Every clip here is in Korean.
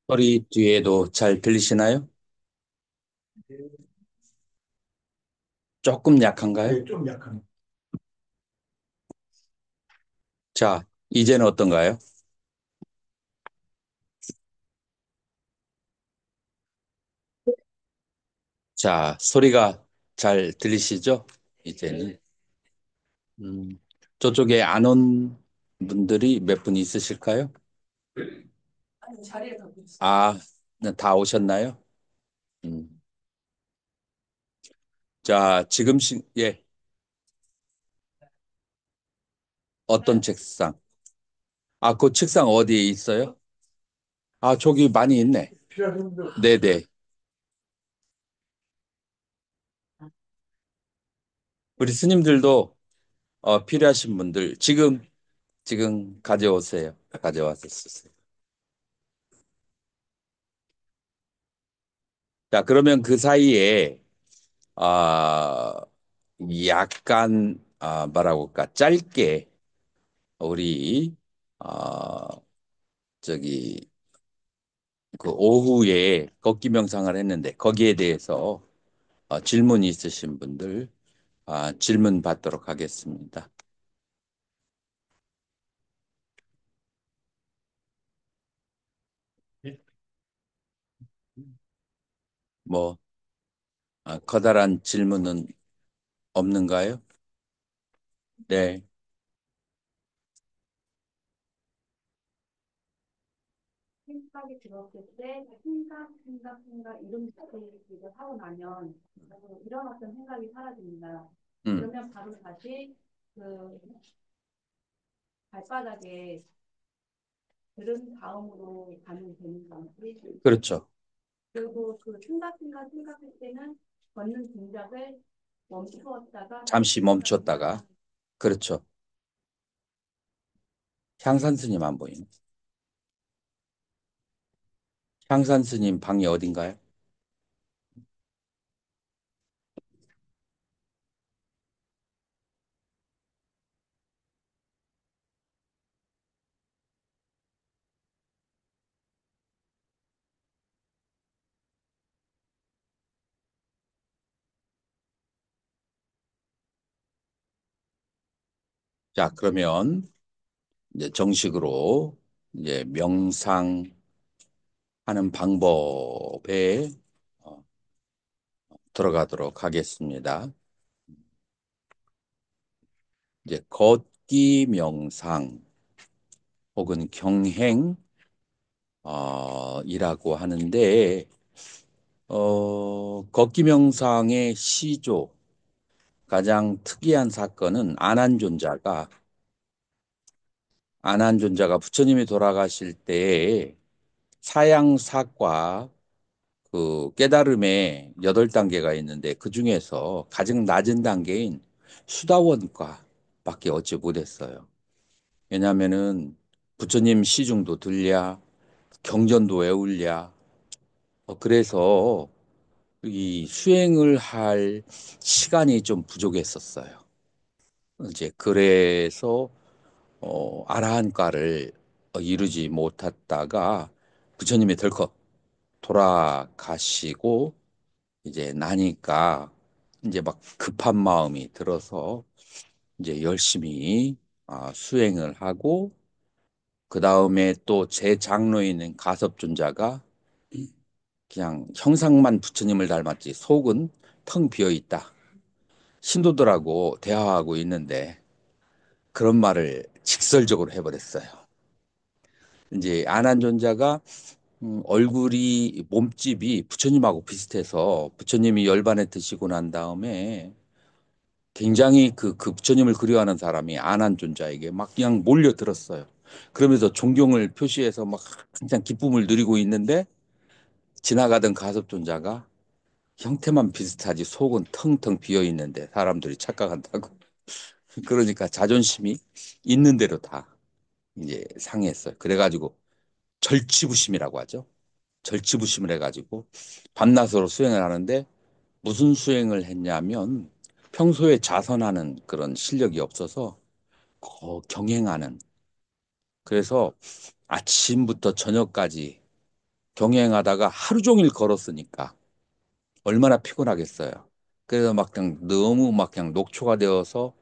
소리 뒤에도 잘 들리시나요? 조금 약한가요? 네, 좀 약합니다. 자, 이제는 어떤가요? 자, 소리가 잘 들리시죠? 이제는. 음, 저쪽에 안 온 분들이 몇 분 있으실까요? 아, 네, 다 오셨나요? 음. 자, 예, 어떤 책상? 아, 그 책상 어디에 있어요? 아, 저기 많이 있네. 필요하신 분들 네네. 우리 스님들도 필요하신 분들 지금 가져오세요. 가져와서 쓰세요. 자, 그러면 그 사이에 아, 뭐라고 할까, 짧게 우리 아, 저기 그 오후에 걷기 명상을 했는데 거기에 대해서 질문이 있으신 분들 질문 받도록 하겠습니다. 뭐 커다란 질문은 없는가요? 네. 생각이 들었을 때 생각 이름 붙이기를 하고 나면 일어났던 생각이 사라집니다. 음, 그러면 바로 다시 그 발바닥에 들은 다음으로 가면 되는 건지, 그렇죠. 그리고 그 생각할 때는 걷는 동작을 멈추었다가 다시 잠시 멈췄다가 시작한다는. 그렇죠. 향산 스님 안 보이네. 향산 스님 방이 어딘가요? 자, 그러면 이제 정식으로 이제 명상하는 방법에 어, 들어가도록 하겠습니다. 이제 걷기 명상 혹은 이라고 하는데 걷기 명상의 시조 가장 특이한 사건은 안한존자가 부처님이 돌아가실 때에 사양사과 그 깨달음의 8단계가 있는데 그 중에서 가장 낮은 단계인 수다원과밖에 얻지 못했어요. 왜냐하면은 부처님 시중도 들랴 경전도 외울랴 그래서 이 수행을 할 시간이 좀 부족했었어요. 이제 그래서 아라한과를 이루지 못했다가 부처님이 덜컥 돌아가시고 이제 나니까 이제 막 급한 마음이 들어서 이제 열심히 수행을 하고 그 다음에 또 제 장로인 가섭존자가 그냥 형상만 부처님을 닮았지 속은 텅 비어 있다. 신도들하고 대화하고 있는데 그런 말을 직설적으로 해버렸어요. 이제 안한존자가 얼굴이 몸집이 부처님하고 비슷해서 부처님이 열반에 드시고 난 다음에 굉장히 그 부처님을 그리워하는 사람이 안한존자에게 막 그냥 몰려들었어요. 그러면서 존경을 표시해서 막 그냥 기쁨을 누리고 있는데 지나가던 가섭존자가 형태만 비슷하지 속은 텅텅 비어 있는데 사람들이 착각한다고. 그러니까 자존심이 있는 대로 다 이제 상했어요. 그래가지고 절치부심이라고 하죠. 절치부심을 해가지고 밤낮으로 수행을 하는데 무슨 수행을 했냐면 평소에 자선하는 그런 실력이 없어서 경행하는 그래서 아침부터 저녁까지 경행하다가 하루 종일 걸었으니까 얼마나 피곤하겠어요. 그래서 막 그냥 너무 막 그냥 녹초가 되어서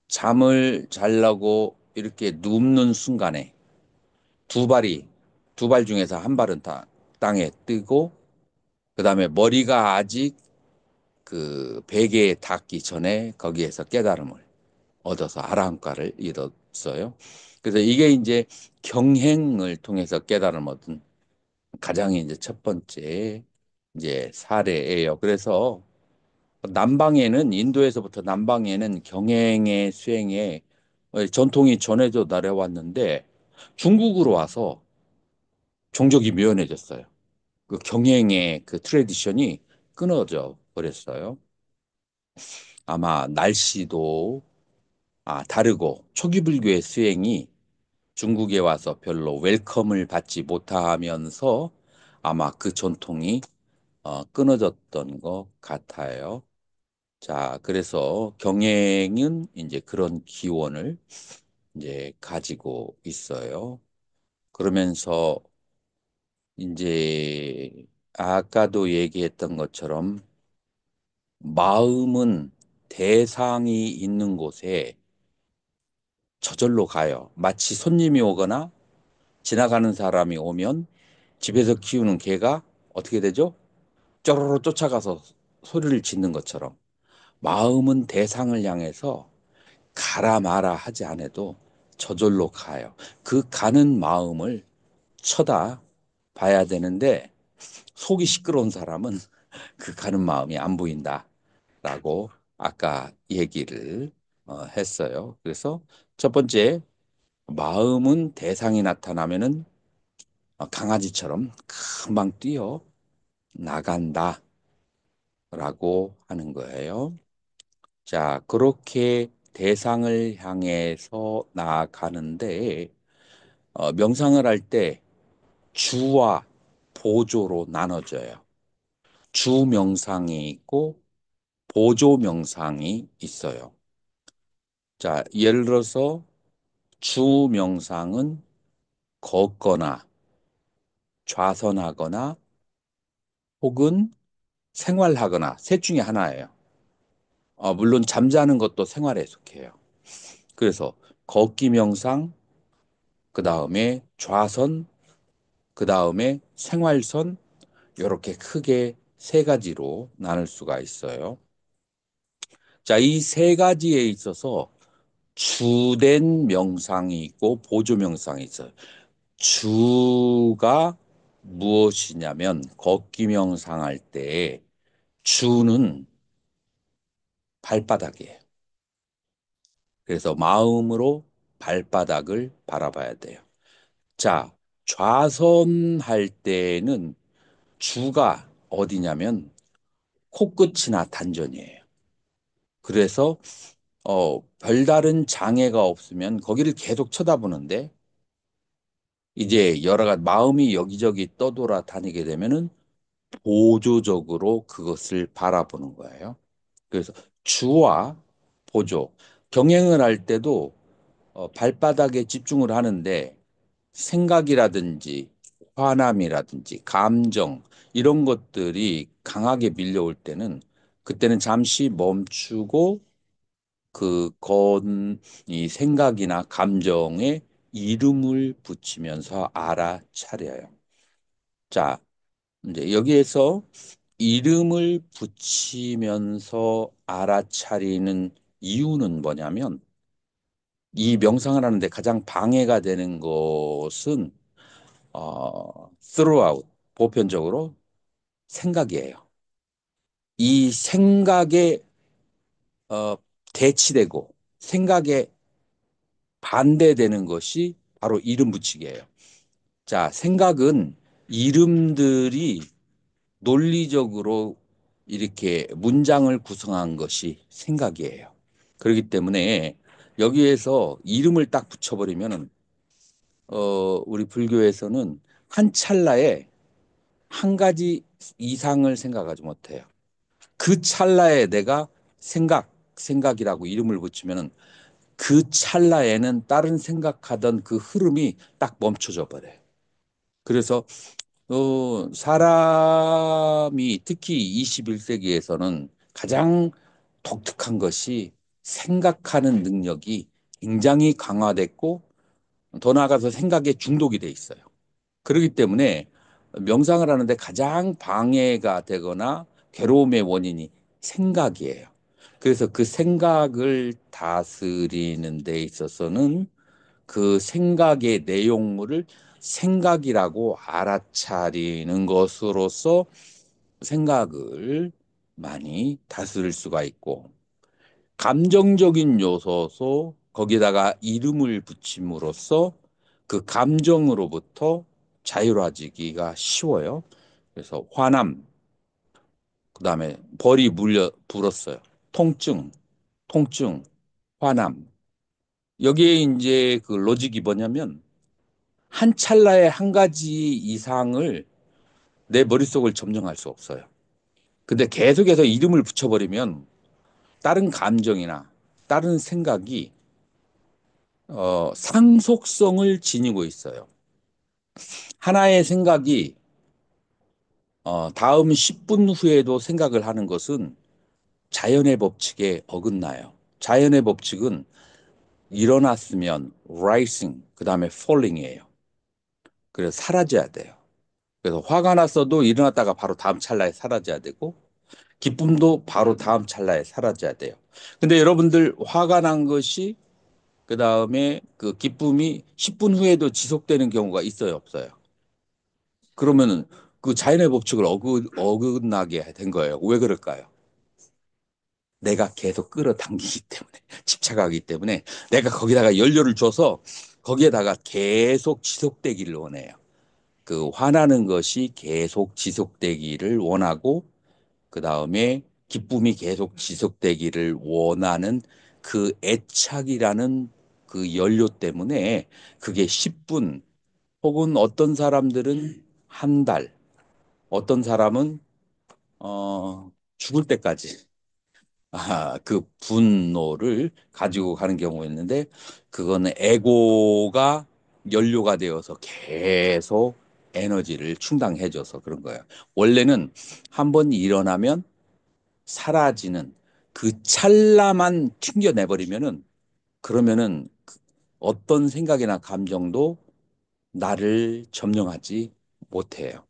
잠을 자려고 이렇게 눕는 순간에 두 발이, 두 발 중에서 한 발은 다 땅에 뜨고, 그 다음에 머리가 아직 그 베개에 닿기 전에 거기에서 깨달음을 얻어서 아라한과를 이뤘어요. 그래서 이게 이제 경행을 통해서 깨달음 얻은 가장 이제 첫 번째 이제 사례예요. 그래서 남방에는 인도에서부터 남방에는 경행의 수행에 전통이 전해져 내려왔는데 중국으로 와서 종족이 묘연해졌어요. 그 경행의 그 트레디션이 끊어져 버렸어요. 아마 날씨도 다르고 초기 불교의 수행이 중국에 와서 별로 웰컴을 받지 못하면서 아마 그 전통이 끊어졌던 것 같아요. 자, 그래서 경행은 이제 그런 기원을 이제 가지고 있어요. 그러면서 이제 아까도 얘기했던 것처럼 마음은 대상이 있는 곳에 저절로 가요. 마치 손님이 오거나 지나가는 사람이 오면 집에서 키우는 개가 어떻게 되죠? 쪼로로 쫓아가서 소리를 짓는 것처럼 마음은 대상을 향해서 가라 마라 하지 않아도 저절로 가요. 그 가는 마음을 쳐다 봐야 되는데 속이 시끄러운 사람은 그 가는 마음이 안 보인다라고 아까 얘기를 했어요. 그래서 첫 번째, 마음은 대상이 나타나면은 강아지처럼 금방 뛰어 나간다라고 하는 거예요. 자, 그렇게 대상을 향해서 나아가는데 명상을 할 때 주와 보조로 나눠져요. 주 명상이 있고 보조 명상이 있어요. 자, 예를 들어서 주 명상은 걷거나 좌선하거나 혹은 생활하거나 셋 중에 하나예요. 물론 잠자는 것도 생활에 속해요. 그래서 걷기 명상, 그 다음에 좌선, 그 다음에 생활선, 이렇게 크게 세 가지로 나눌 수가 있어요. 자, 이 세 가지에 있어서 주된 명상이 있고 보조 명상이 있어요. 주가 무엇이냐면 걷기 명상할 때 주는 발바닥이에요. 그래서 마음으로 발바닥을 바라봐야 돼요. 자, 좌선할 때는 주가 어디냐면 코끝이나 단전이에요. 그래서 별다른 장애가 없으면 거기를 계속 쳐다보는데 이제 여러 가지 마음이 여기저기 떠돌아 다니게 되면은 보조적으로 그것을 바라보는 거예요. 그래서 주와 보조. 경행을 할 때도 발바닥에 집중을 하는데 생각이라든지 화남이라든지 감정 이런 것들이 강하게 밀려올 때는 그때는 잠시 멈추고 이 생각이나 감정에 이름을 붙이면서 알아차려요. 자, 이제 여기에서 이름을 붙이면서 알아차리는 이유는 뭐냐면 이 명상을 하는데 가장 방해가 되는 것은 throughout 보편적으로 생각이에요. 이 생각에 어, 대치되고 생각에 반대되는 것이 바로 이름 붙이기예요. 자, 생각은 이름들이 논리적으로 이렇게 문장을 구성한 것이 생각이에요. 그렇기 때문에 여기에서 이름을 딱 붙여버리면은 우리 불교에서는 한 찰나에 한 가지 이상을 생각하지 못해요. 그 찰나에 내가 생각이라고 이름을 붙이면은 그 찰나에는 다른 생각하던 그 흐름이 딱 멈춰져 버려요. 그래서 사람이 특히 21세기에서는 가장 독특한 것이 생각하는 능력이 굉장히 강화됐고 더 나아가서 생각에 중독이 돼 있어요. 그렇기 때문에 명상을 하는데 가장 방해가 되거나 괴로움의 원인이 생각이에요. 그래서 그 생각을 다스리는 데 있어서는 그 생각의 내용물을 생각이라고 알아차리는 것으로서 생각을 많이 다스릴 수가 있고, 감정적인 요소소 거기다가 이름을 붙임으로써 그 감정으로부터 자유로워지기가 쉬워요. 그래서 화남, 그다음에 벌이 물려 불었어요. 통증, 통증, 화남. 여기에 이제 그 로직이 뭐냐면 한 찰나에 한 가지 이상을 내 머릿속을 점령할 수 없어요. 근데 계속해서 이름을 붙여버리면 다른 감정이나 다른 생각이 상속성을 지니고 있어요. 하나의 생각이 다음 10분 후에도 생각을 하는 것은 자연의 법칙에 어긋나요. 자연의 법칙은 일어났으면 rising, 그 다음에 falling이에요. 그래서 사라져야 돼요. 그래서 화가 났어도 일어났다가 바로 다음 찰나에 사라져야 되고, 기쁨도 바로 다음 찰나에 사라져야 돼요. 근데 여러분들 화가 난 것이 그 다음에 그 기쁨이 10분 후에도 지속되는 경우가 있어요, 없어요? 그러면은 그 자연의 법칙을 어긋나게 된 거예요. 왜 그럴까요? 내가 계속 끌어당기기 때문에, 집착하기 때문에 내가 거기다가 연료를 줘서 거기에다가 계속 지속되기를 원해요. 그 화나는 것이 계속 지속되기를 원하고, 그 다음에 기쁨이 계속 지속되기를 원하는 그 애착이라는 그 연료 때문에 그게 10분 혹은 어떤 사람들은 한 달, 어떤 사람은 죽을 때까지 그 분노를 가지고 가는 경우가 있는데 그거는 에고가 연료가 되어서 계속 에너지를 충당해줘서 그런 거예요. 원래는 한번 일어나면 사라지는 그 찰나만 튕겨내버리면은 그러면은 어떤 생각이나 감정도 나를 점령하지 못해요.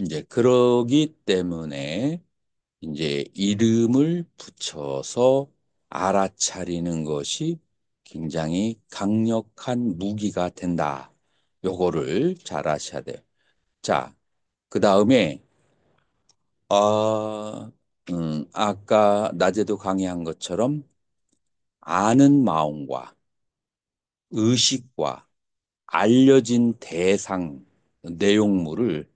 이제 그러기 때문에 이제 이름을 붙여서 알아차리는 것이 굉장히 강력한 무기가 된다. 요거를 잘 아셔야 돼요. 자, 그 다음에, 아까 낮에도 강의한 것처럼 아는 마음과 의식과 알려진 대상, 내용물을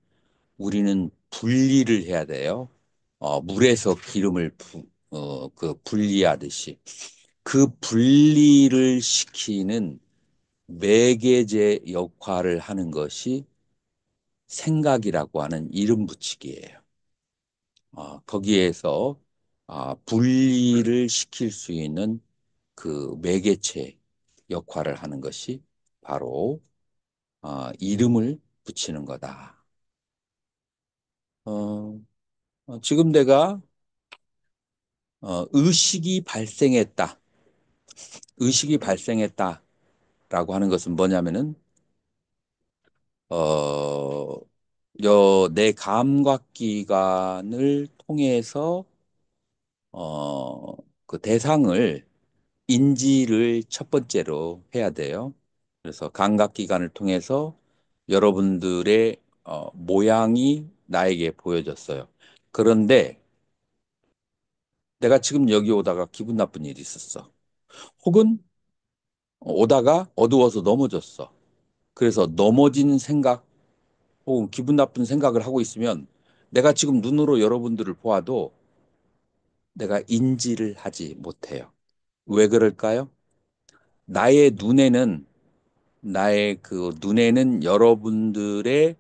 우리는 분리를 해야 돼요. 물에서 기름을 그 분리하듯이. 그 분리를 시키는 매개제 역할을 하는 것이 생각이라고 하는 이름 붙이기예요. 거기에서 분리를 시킬 수 있는 그 매개체 역할을 하는 것이 바로 이름을 붙이는 거다. 어, 지금 내가 의식이 발생했다. 의식이 발생했다라고 하는 것은 뭐냐면은 어, 내 감각기관을 통해서 그 대상을 인지를 첫 번째로 해야 돼요. 그래서 감각기관을 통해서 여러분들의 모양이 나에게 보여졌어요. 그런데 내가 지금 여기 오다가 기분 나쁜 일이 있었어. 혹은 오다가 어두워서 넘어졌어. 그래서 넘어진 생각 혹은 기분 나쁜 생각을 하고 있으면 내가 지금 눈으로 여러분들을 보아도 내가 인지를 하지 못해요. 왜 그럴까요? 나의 눈에는 나의 그 눈에는 여러분들의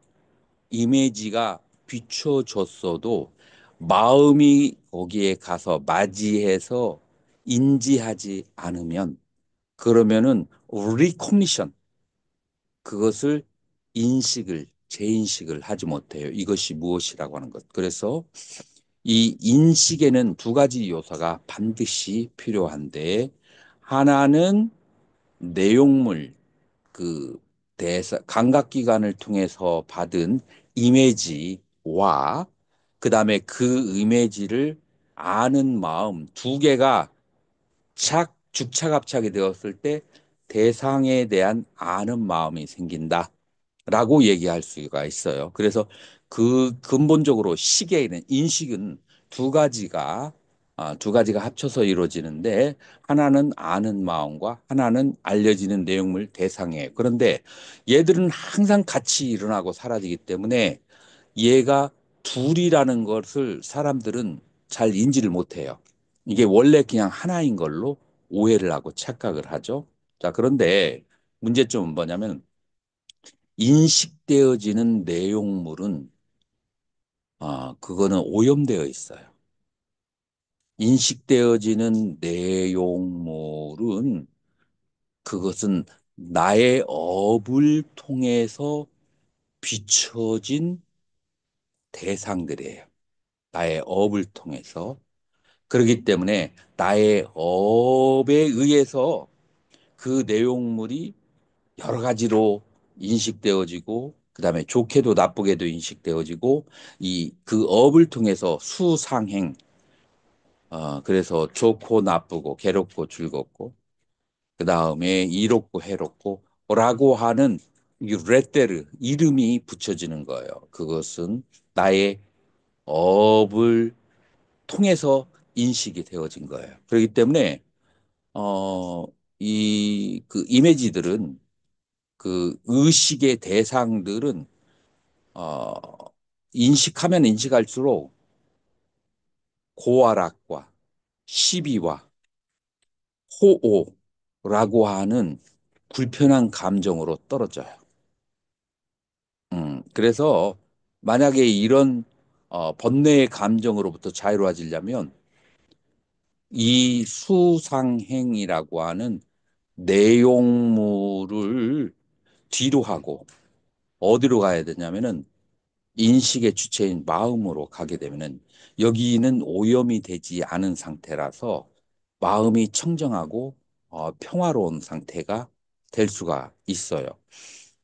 이미지가 비춰졌어도 마음이 거기에 가서 맞이해서 인지하지 않으면 그러면은 리코니션 그것을 재인식을 하지 못해요. 이것이 무엇이라고 하는 것. 그래서 이 인식에는 두 가지 요소가 반드시 필요한데, 하나는 내용물, 그 감각기관을 통해서 받은 이미지와 그다음에 그 이미지를 아는 마음 두 개가 죽착합착이 되었을 때 대상에 대한 아는 마음이 생긴다라고 얘기할 수가 있어요. 그래서 그 근본적으로 시계는 인식은 두 가지가 두 가지가 합쳐서 이루어지는데 하나는 아는 마음과 하나는 알려지는 내용물 대상이에요. 그런데 얘들은 항상 같이 일어나고 사라지기 때문에 얘가 둘이라는 것을 사람들은 잘 인지를 못해요. 이게 원래 그냥 하나인 걸로 오해를 하고 착각을 하죠. 자, 그런데 문제점은 뭐냐면 인식되어지는 내용물은 그거는 오염되어 있어요. 인식되어지는 내용물은 그것은 나의 업을 통해서 비춰진 대상들이에요. 나의 업을 통해서. 그렇기 때문에 나의 업에 의해서 그 내용물이 여러 가지로 인식되어지고, 그다음에 좋게도 나쁘게도 인식되어지고, 그 업을 통해서 수상행, 그래서 좋고 나쁘고, 괴롭고 즐겁고, 그다음에 이롭고 해롭고, 라고 하는 이 레테르, 이름이 붙여지는 거예요. 그것은 나의 업을 통해서 인식이 되어진 거예요. 그렇기 때문에 그 이미지들은 그 의식의 대상들은 어, 인식하면 인식할수록 고아락과 시비와 호오라고 하는 불편한 감정으로 떨어져요. 그래서 만약에 이런 번뇌의 감정으로부터 자유로워지려면 이 수상행이라고 하는 내용물을 뒤로 하고 어디로 가야 되냐면은 인식의 주체인 마음으로 가게 되면은 여기는 오염이 되지 않은 상태라서 마음이 청정하고 평화로운 상태가 될 수가 있어요.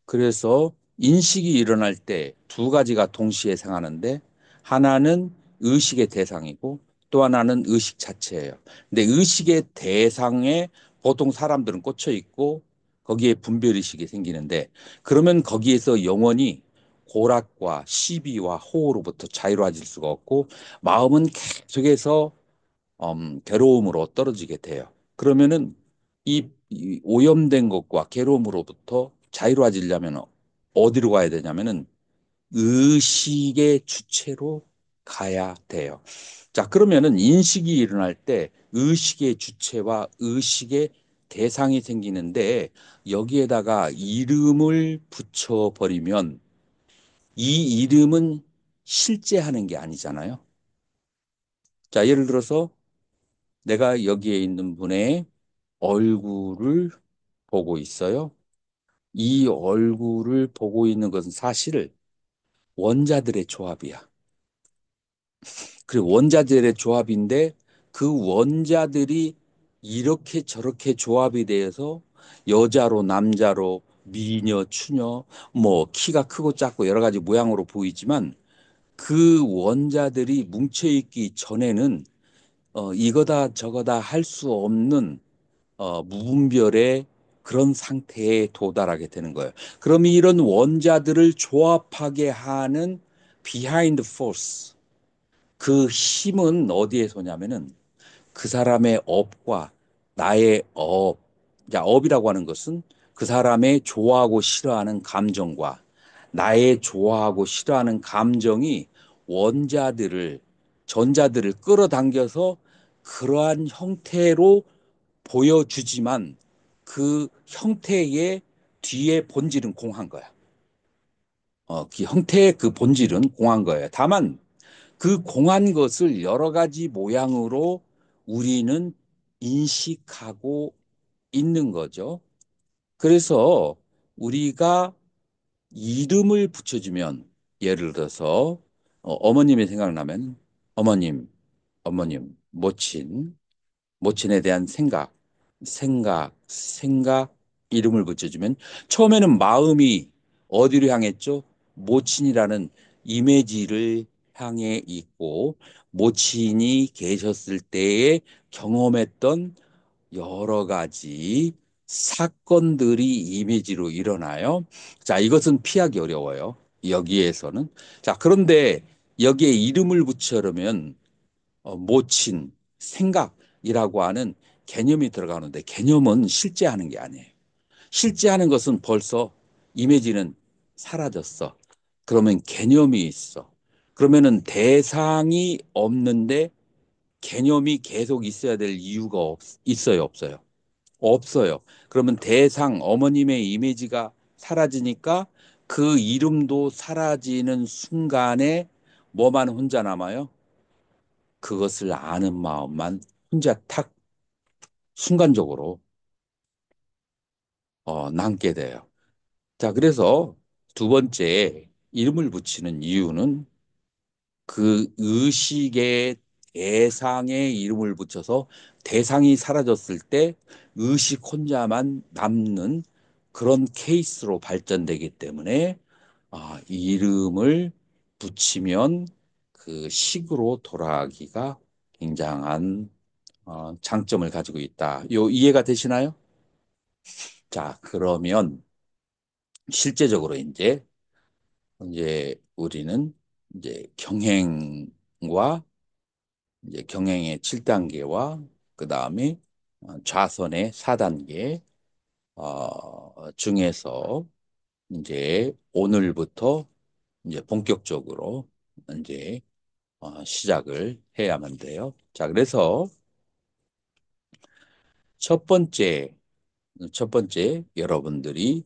그래서 인식이 일어날 때 두 가지가 동시에 생하는데 하나는 의식의 대상이고 또 하나는 의식 자체예요. 근데 의식의 대상에 보통 사람들은 꽂혀 있고 거기에 분별의식이 생기는데 그러면 거기에서 영원히 고락과 시비와 호호로부터 자유로워질 수가 없고 마음은 계속해서 괴로움으로 떨어지게 돼요. 그러면은 이 오염된 것과 괴로움으로부터 자유로워지려면 어디로 가야 되냐면은 의식의 주체로 가야 돼요. 자, 그러면은 인식이 일어날 때 의식의 주체와 의식의 대상이 생기는데 여기에다가 이름을 붙여버리면 이 이름은 실제 하는 게 아니잖아요. 자, 예를 들어서 내가 여기에 있는 분의 얼굴을 보고 있어요. 이 얼굴을 보고 있는 것은 사실 원자들의 조합이야. 그리고 원자들의 조합인데 그 원자들이 이렇게 저렇게 조합이 되어서 여자로 남자로 미녀, 추녀, 뭐 키가 크고 작고 여러 가지 모양으로 보이지만 그 원자들이 뭉쳐있기 전에는 이거다 저거다 할 수 없는 무분별의 그런 상태에 도달하게 되는 거예요. 그럼 이런 원자들을 조합하게 하는 behind force, 그 힘은 어디에서 오냐면은 그 사람의 업과 나의 업, 자, 업이라고 하는 것은 그 사람의 좋아하고 싫어하는 감정과 나의 좋아하고 싫어하는 감정이 원자들을, 전자들을 끌어당겨서 그러한 형태로 보여주지만 그 형태의 뒤에 본질은 공한 거야. 그 형태의 그 본질은 공한 거예요. 다만 그 공한 것을 여러 가지 모양으로 우리는 인식하고 있는 거죠. 그래서 우리가 이름을 붙여주면 예를 들어서 어머님이 생각나면 어머님, 어머님, 모친에 대한 생각, 이름을 붙여주면 처음에는 마음이 어디로 향했죠? 모친이라는 이미지를 향해 있고 모친이 계셨을 때에 경험했던 여러 가지 사건들이 이미지로 일어나요. 자, 이것은 피하기 어려워요. 여기에서는. 자, 그런데 여기에 이름을 붙여려면 모친, 생각이라고 하는 개념이 들어가는데 개념은 실제 하는 게 아니에요. 실제 하는 것은 벌써 이미지는 사라졌어. 그러면 개념이 있어. 그러면은 대상이 없는데 개념이 계속 있어야 될 이유가 있어요, 없어요? 없어요. 그러면 대상, 어머님의 이미지가 사라지니까 그 이름도 사라지는 순간에 뭐만 혼자 남아요? 그것을 아는 마음만 혼자 탁 순간적으로 남게 돼요. 자, 그래서 두 번째 이름을 붙이는 이유는 그 의식의 대상에 이름을 붙여서 대상이 사라졌을 때 의식 혼자만 남는 그런 케이스로 발전되기 때문에 이름을 붙이면 그 식으로 돌아가기가 굉장한 장점을 가지고 있다. 이해가 되시나요? 자, 그러면 실제적으로 이제 우리는 이제 경행의 7단계와 그 다음에 좌선의 4단계 중에서 이제 오늘부터 이제 본격적으로 이제 시작을 해야만 돼요. 자, 그래서 첫 번째, 첫 번째 여러분들이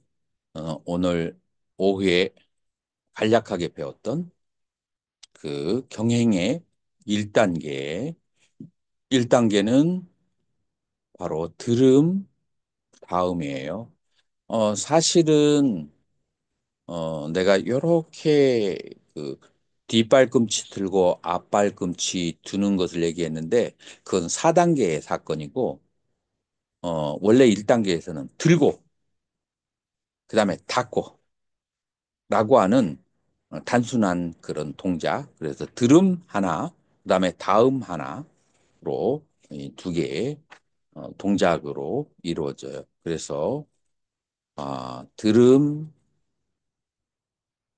오늘 오후에 간략하게 배웠던 그 경행의 1단계, 1단계는 바로 들음 다음이에요. 사실은 내가 이렇게 그 뒷발꿈치 들고 앞발꿈치 두는 것을 얘기했는데 그건 4단계의 사건이고 원래 1단계에서는 들고 그다음에 닫고 라고 하는 단순한 그런 동작. 그래서 들음 하나, 그다음에 다음 하나로 이 두 개의 동작으로 이루어져요. 그래서 들음,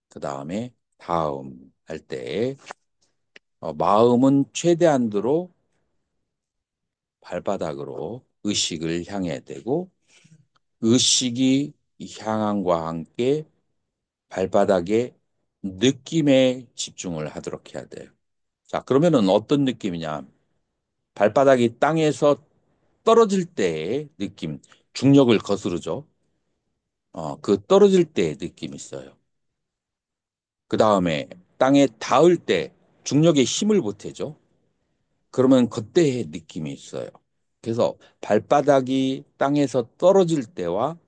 그다음에 다음 할 때 마음은 최대한도로 발바닥으로 의식을 향해야 되고 의식이 향함과 함께 발바닥의 느낌에 집중을 하도록 해야 돼요. 자, 그러면은 어떤 느낌이냐? 발바닥이 땅에서 떨어질 때의 느낌, 중력을 거스르죠. 그 떨어질 때의 느낌이 있어요. 그 다음에 땅에 닿을 때 중력의 힘을 보태죠. 그러면 그때의 느낌이 있어요. 그래서 발바닥이 땅에서 떨어질 때와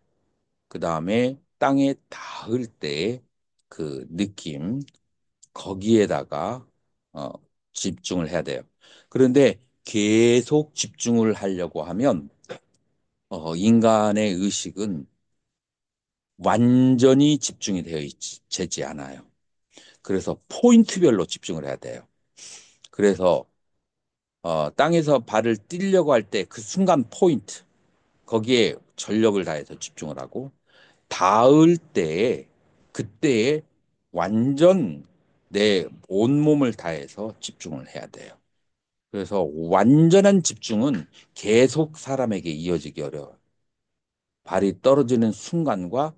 그 다음에 땅에 닿을 때의 그 느낌, 거기에다가 어, 집중을 해야 돼요. 그런데 계속 집중을 하려고 하면 인간의 의식은 완전히 집중이 되지 않아요. 그래서 포인트별로 집중을 해야 돼요. 그래서 땅에서 발을 띄려고 할 때 그 순간 포인트, 거기에 전력을 다해서 집중을 하고 닿을 때에 그때에 완전 내 온몸을 다해서 집중을 해야 돼요. 그래서 완전한 집중은 계속 사람에게 이어지기 어려워요. 발이 떨어지는 순간과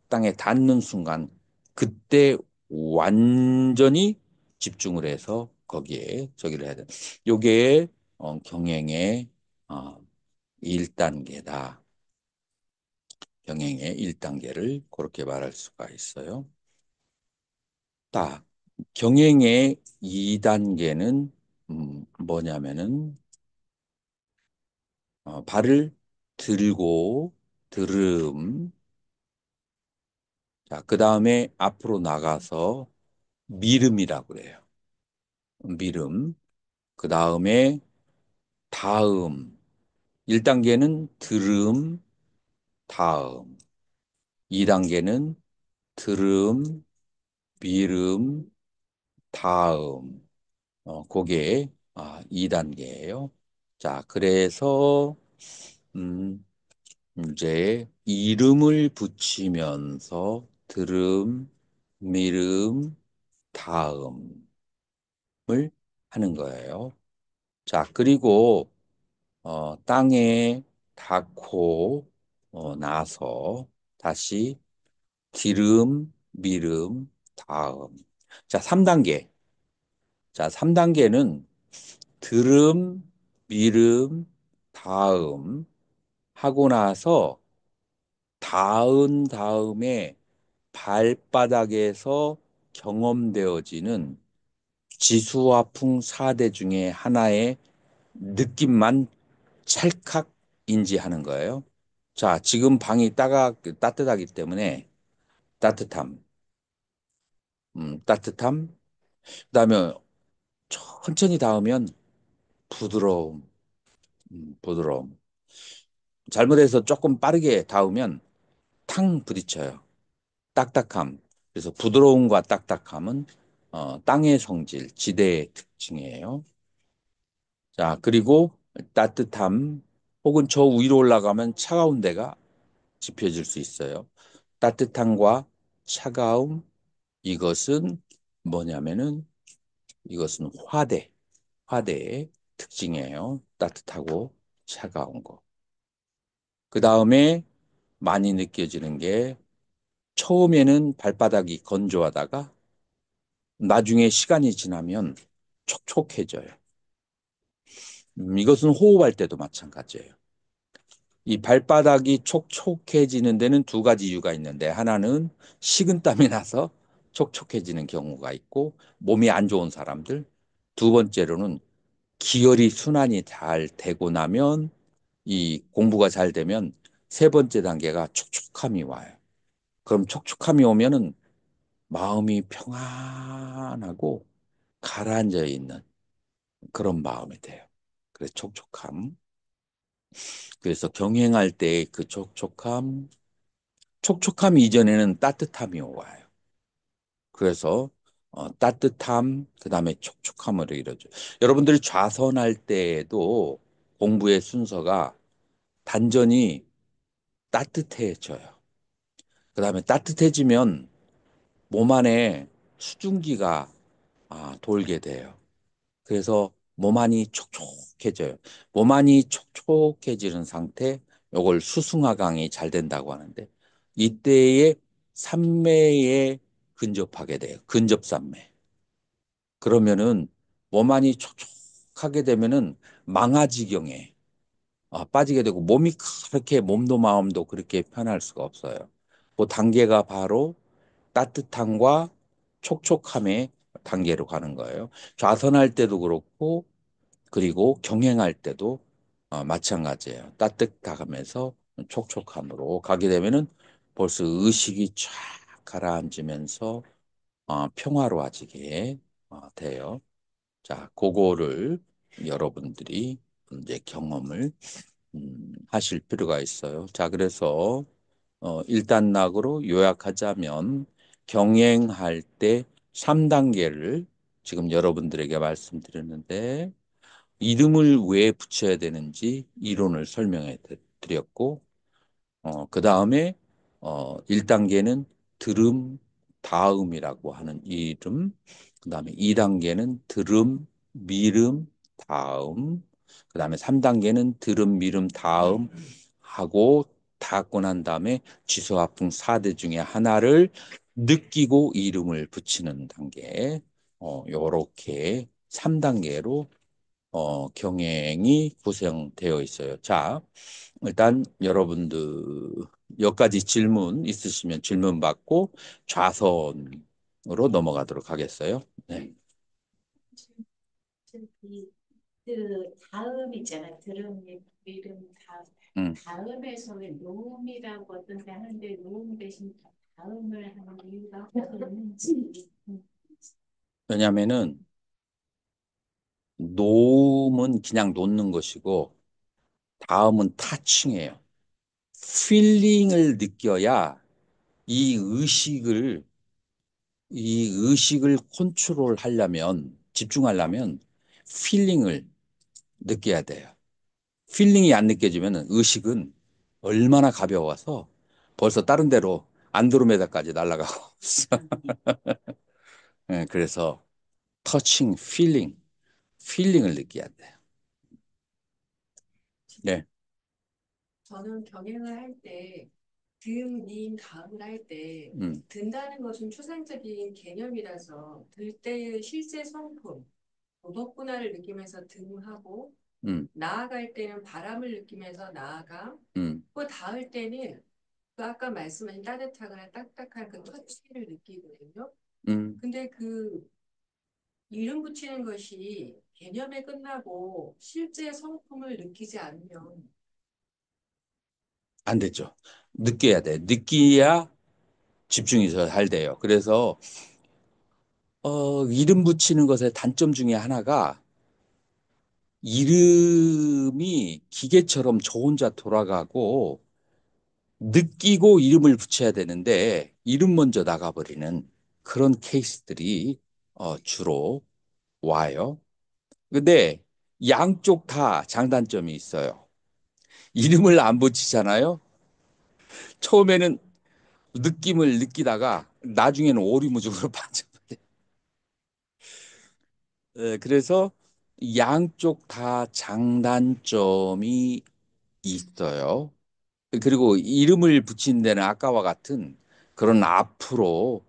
땅에 닿는 순간, 그때 완전히 집중을 해서 거기에 저기를 해야 돼. 요게 경행의 어, 1단계다. 경행의 1단계를 그렇게 말할 수가 있어요. 딱 경행의 2단계는 뭐냐면은 발을 들고 들음 자, 그 다음에 앞으로 나가서 미름이라고 그래요. 미름. 그 다음에 다음. 1단계는 들음, 다음. 2단계는 들음, 미름, 다음. 그게 2단계예요. 자, 그래서 음, 이제 이름을 붙이면서 들음, 미름, 다음을 하는 거예요. 자, 그리고 땅에 닿고 나서 다시 기름, 미름, 다음. 자, 3단계. 자, 3단계는 들음, 미름, 다음 하고 나서 닿은 다음에 발바닥에서 경험되어지는 지수화풍 4대 중에 하나의 느낌만 찰칵 인지하는 거예요. 자, 지금 방이 따뜻하기 때문에 따뜻함, 따뜻함. 그다음에 천천히 닿으면 부드러움, 부드러움. 잘못해서 조금 빠르게 닿으면 탕 부딪혀요. 딱딱함. 그래서 부드러움과 딱딱함은 땅의 성질, 지대의 특징이에요. 자, 그리고 따뜻함 혹은 저 위로 올라가면 차가운 데가 짚혀질 수 있어요. 따뜻함과 차가움, 이것은 뭐냐면은 이것은 화대의 특징이에요. 따뜻하고 차가운 거. 그 다음에 많이 느껴지는 게 처음에는 발바닥이 건조하다가 나중에 시간이 지나면 촉촉해져요. 이것은 호흡할 때도 마찬가지예요. 이 발바닥이 촉촉해지는 데는 두 가지 이유가 있는데 하나는 식은땀이 나서 촉촉해지는 경우가 있고 몸이 안 좋은 사람들. 두 번째로는 기혈이 순환이 잘 되고 나면 이 공부가 잘 되면 세 번째 단계가 촉촉함이 와요. 그럼 촉촉함이 오면은 마음이 평안하고 가라앉아 있는 그런 마음이 돼요. 그래서 촉촉함. 그래서 경행할 때 그 촉촉함 이전에는 따뜻함이 와요. 그래서 따뜻함, 그 다음에 촉촉함을 이루어줘. 여러분들이 좌선할 때에도 공부의 순서가 단전이 따뜻해져요. 그 다음에 따뜻해지면 몸 안에 수증기가 돌게 돼요. 그래서 몸 안이 촉촉해져요. 몸 안이 촉촉해지는 상태, 요걸 수승화강이 잘 된다고 하는데, 이때에 산매에 근접하게 돼요. 근접산매. 그러면은 몸 안이 촉촉하게 되면은 망아지경에 빠지게 되고 몸이 그렇게 몸도 마음도 그렇게 편할 수가 없어요. 그 단계가 바로 따뜻함과 촉촉함의 단계로 가는 거예요. 좌선할 때도 그렇고 그리고 경행할 때도 마찬가지예요. 따뜻하면서 촉촉함으로 가게 되면은 벌써 의식이 쫙 가라앉으면서 평화로워지게 돼요. 자, 그거를 여러분들이 이제 경험을 하실 필요가 있어요. 자, 그래서 일단락으로 요약하자면 경행할 때 3단계를 지금 여러분들에게 말씀드렸는데 이름을 왜 붙여야 되는지 이론을 설명해 드렸고 그 다음에 1단계는 들음, 다음이라고 하는 이름, 그 다음에 2단계는 들음, 미름, 다음, 그 다음에 3단계는 들음, 미름, 다음 하고 닿고 난 다음에 지소화풍 4대 중에 하나를 느끼고 이름을 붙이는 단계, 요렇게 3단계로 경행이 구성되어 있어요. 자, 일단 여러분들 여기까지 질문 있으시면 질문 받고 좌선으로 넘어가도록 하겠어요. 네. 이, 그 다음 있잖아. 들음, 이름, 다음. 음. 다음에서 왜 노음이라고 어떤 데 하는데 노음 대신 다음을 하는 이유가 있는지. 왜냐면은 놓음은 그냥 놓는 것이고 다음은 타칭이에요. 필링을 느껴야 이 의식을 이 의식을 컨트롤 하려면 집중하려면 필링을 느껴야 돼요. 필링이 안 느껴지면 의식은 얼마나 가벼워서 벌써 다른 데로 안드로메다까지 날아가고 있어. 예, 그래서 터칭, 필링을 느껴야 돼요. 네. 저는 병행을 할 때, 든, 님, 다음을 할 때, 음, 든다는 것은 추상적인 개념이라서 들 때의 실제 성품, 무겁구나를 느끼면서 등하고, 음, 나아갈 때는 바람을 느끼면서 나아가, 음, 그 닿을 때는 그 아까 말씀하신 따뜻하거나 딱딱한 그 터치를 느끼거든요. 음. 근데 그 이름 붙이는 것이 개념에 끝나고 실제 성품을 느끼지 않으면 안 되죠. 느껴야 돼. 느끼야 집중이 잘 돼요. 그래서 이름 붙이는 것의 단점 중에 하나가 이름이 기계처럼 저 혼자 돌아가고 느끼고 이름을 붙여야 되는데 이름 먼저 나가버리는 그런 케이스들이 주로 와요. 근데 양쪽 다 장단점이 있어요. 이름을 안 붙이잖아요. 처음에는 느낌을 느끼다가 나중에는 오리무중으로 빠져버려요. 그래서 양쪽 다 장단점이 있어요. 그리고 이름을 붙인 데는 아까와 같은 그런 앞으로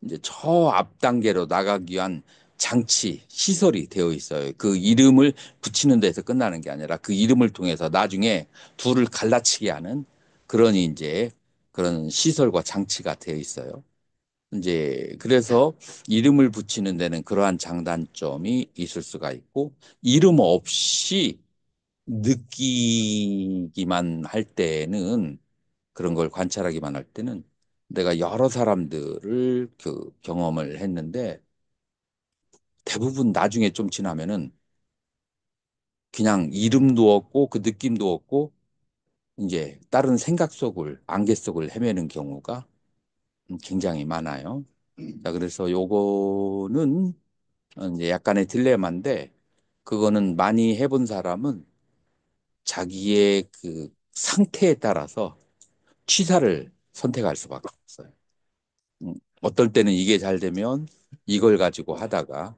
이제 저 앞 단계로 나가기 위한 장치, 시설이 되어 있어요. 그 이름을 붙이는 데서 끝나는 게 아니라 그 이름을 통해서 나중에 둘을 갈라치게 하는 그런 이제 그런 시설과 장치가 되어 있어요. 이제 그래서 이름을 붙이는 데는 그러한 장단점이 있을 수가 있고 이름 없이 느끼기만 할 때는 그런 걸 관찰하기만 할 때는 내가 여러 사람들을 그 경험을 했는데 대부분 나중에 좀 지나면은 그냥 이름도 없고 그 느낌도 없고 이제 다른 생각 속을 안개 속을 헤매는 경우가 굉장히 많아요. 자, 그래서 요거는 이제 약간의 딜레마인데 그거는 많이 해본 사람은 자기의 그 상태에 따라서 취사를 선택할 수밖에 없어요. 어떨 때는 이게 잘 되면 이걸 가지고 하다가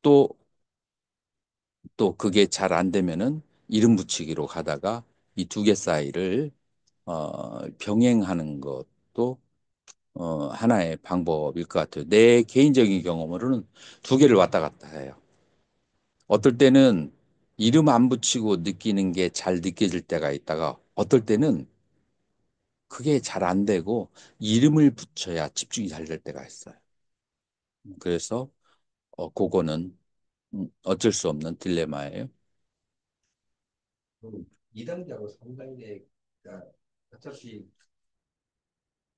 또, 또 그게 잘 안 되면은 이름 붙이기로 가다가 이 두 개 사이를 병행하는 것도 하나의 방법일 것 같아요. 내 개인적인 경험으로는 두 개를 왔다 갔다 해요. 어떨 때는 이름 안 붙이고 느끼는 게 잘 느껴질 때가 있다가 어떨 때는 그게 잘 안 되고 이름을 붙여야 집중이 잘 될 때가 있어요. 그래서 그거는 어쩔 수 없는 딜레마예요. 2단계하고 3단계가 어차피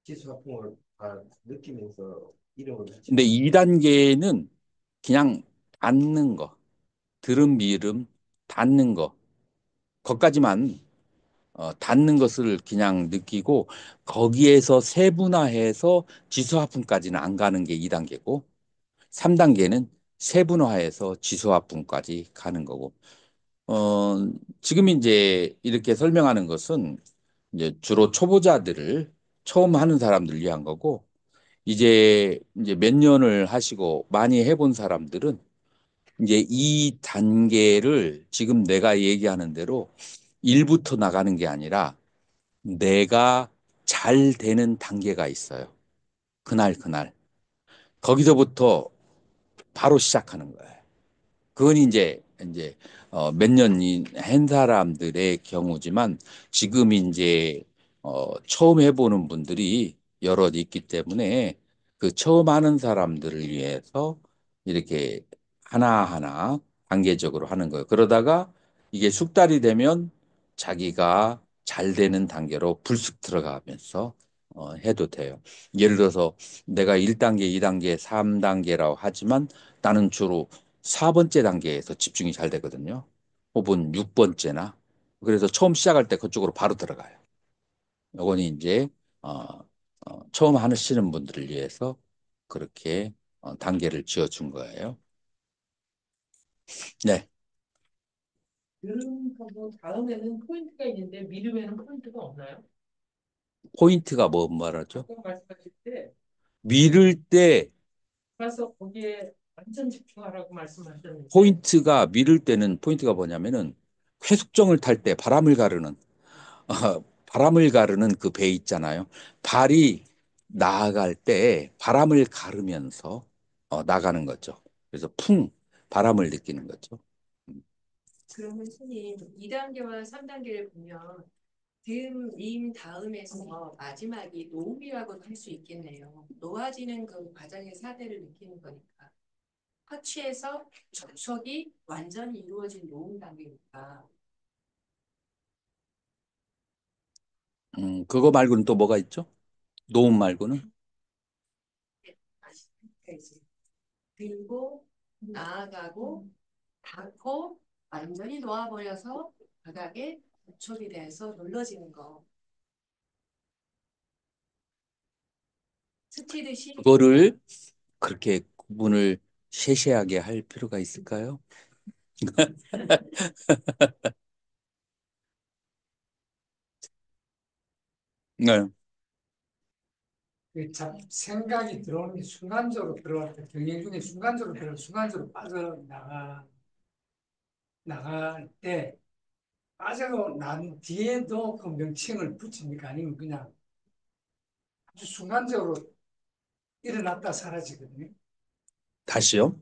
지수화풍을 다 느끼면서 이름을 근데 붙이는 2단계는 그냥 닿는 거, 들음, 미름, 닿는 거, 거기까지만 닿는 것을 그냥 느끼고 거기에서 세분화해서 지수화풍까지는 안 가는 게 2단계고 3단계는 세분화해서 지수화풍까지 가는 거고 지금 이제 이렇게 설명하는 것은 이제 주로 초보자들을 처음 하는 사람들 위한 거고 이제 몇 년을 하시고 많이 해본 사람들은 이제 이 단계를 지금 내가 얘기하는 대로 1부터 나가는 게 아니라 내가 잘 되는 단계가 있어요. 그날 그날. 거기서부터 바로 시작하는 거예요. 그건 이제 몇 년 한 사람들의 경우지만 지금 이제 처음 해보는 분들이 여럿 있기 때문에 그 처음 하는 사람들을 위해서 이렇게 하나하나 단계적으로 하는 거예요. 그러다가 이게 숙달이 되면 자기가 잘 되는 단계로 불쑥 들어가면서 해도 돼요. 예를 들어서 내가 1단계, 2단계, 3단계라고 하지만 나는 주로 4번째 단계에서 집중이 잘 되거든요. 혹은 6번째나. 그래서 처음 시작할 때 그쪽으로 바로 들어가요. 요거는 이제 어, 처음 하시는 분들을 위해서 그렇게 단계를 지어준 거예요. 네. 들음하고 다음에는 포인트가 있는데 미름에는 포인트가 없나요? 포인트가 뭐 말하죠? 아까 말씀하실 때 미룰 때 가서 거기에 완전 집중하라고 말씀하셨는데 포인트가 미룰 때는 포인트가 뭐냐면은 회숙정을 탈 때 바람을 가르는 바람을 가르는 그 배 있잖아요. 발이 나아갈 때 바람을 가르면서 나가는 거죠. 그래서 풍 바람을 느끼는 거죠. 그러면 스님 2단계와 3단계를 보면 듬, 임 다음에서 마지막이 노음이라고도 할 수 있겠네요. 놓아지는 그 과정의 사대를 느끼는 거니까. 터치에서 접촉이 완전히 이루어진 노음 단계니까. 그거 말고는 또 뭐가 있죠? 노음 말고는? 그러니까 이제 들고 나아가고 닿고 완전히 놓아버려서 바닥에 접촉이 돼서 눌러지는 거. 스치듯이 그거를 그렇게 구분을 세세하게 할 필요가 있을까요? 네. 생각이 들어오는 게 순간적으로 들어갈 때, 경영 중에 순간적으로 순간적으로 나갈 때, 빠져고 난 뒤에도 그 명칭을 붙입니까? 아니면 그냥 아주 순간적으로 일어났다 사라지거든요. 다시요?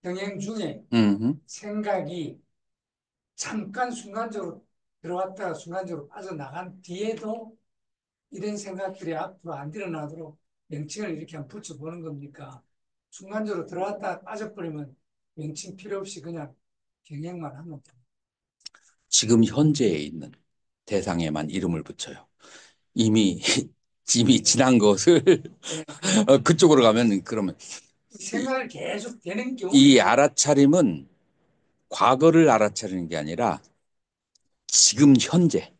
경영 중에 음, 생각이 잠깐 순간적으로 들어왔다가 순간적으로 빠져나간 뒤에도 이런 생각들이 앞으로 안 일어나도록 명칭을 이렇게 한번 붙여보는 겁니까? 순간적으로 들어왔다 빠져버리면 명칭 필요 없이 그냥 경영만 하면 돼요. 지금 현재에 있는 대상에만 이름을 붙여요. 이미 이미 지난 것을 네. 그쪽으로 가면 그러면 생각을 계속 되는 이 경우는 알아차림은 과거를 알아차리는 게 아니라 지금 현재,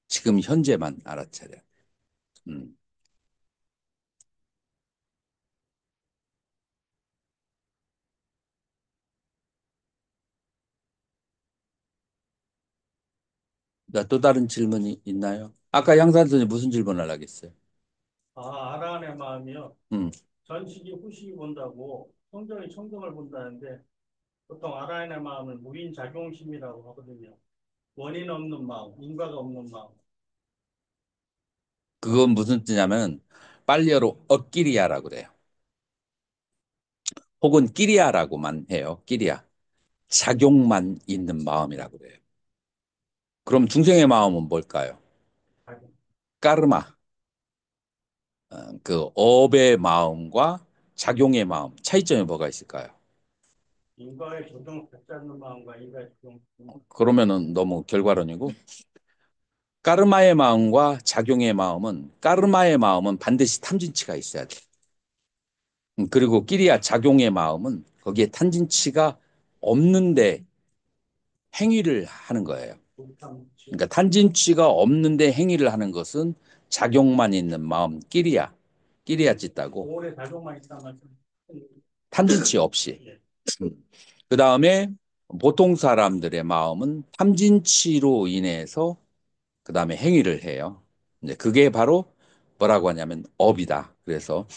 지금 현재만 알아차려. 음. 또 다른 질문이 있나요? 아까 양산 선생님 무슨 질문을 하겠어요? 아라한의 마음이요. 음. 전식이 후식이 본다고 성경이 청정을 본다는데 보통 아라한의 마음을 무인작용심이라고 하거든요. 원인 없는 마음,因果가 없는 마음. 그건 무슨 뜻냐면 빨리어로 엇끼리야라고 그래요. 혹은 끼리야라고만 해요. 끼리야. 작용만 있는 마음이라고 그래요. 그럼 중생의 마음은 뭘까요? 까르마. 그 업의 마음과 작용의 마음 차이점이 뭐가 있을까요? 인과의 조정을 받지 않는 마음과 인과의 조정. 그러면은 너무 결과론이고 까르마의 마음과 작용의 마음은 까르마의 마음은 반드시 탐진치가 있어야 돼. 그리고 끼리야 작용의 마음은 거기에 탐진치가 없는데 행위를 하는 거예요. 그러니까 탐진치가 없는데 행위를 하는 것은 작용만 있는 마음 끼리야 찢다고 오래 작용만 있다면 탐진치 없이. 그 다음에 보통 사람들의 마음은 탐진치로 인해서 그 다음에 행위를 해요. 이제 그게 바로 뭐라고 하냐면 업이다. 그래서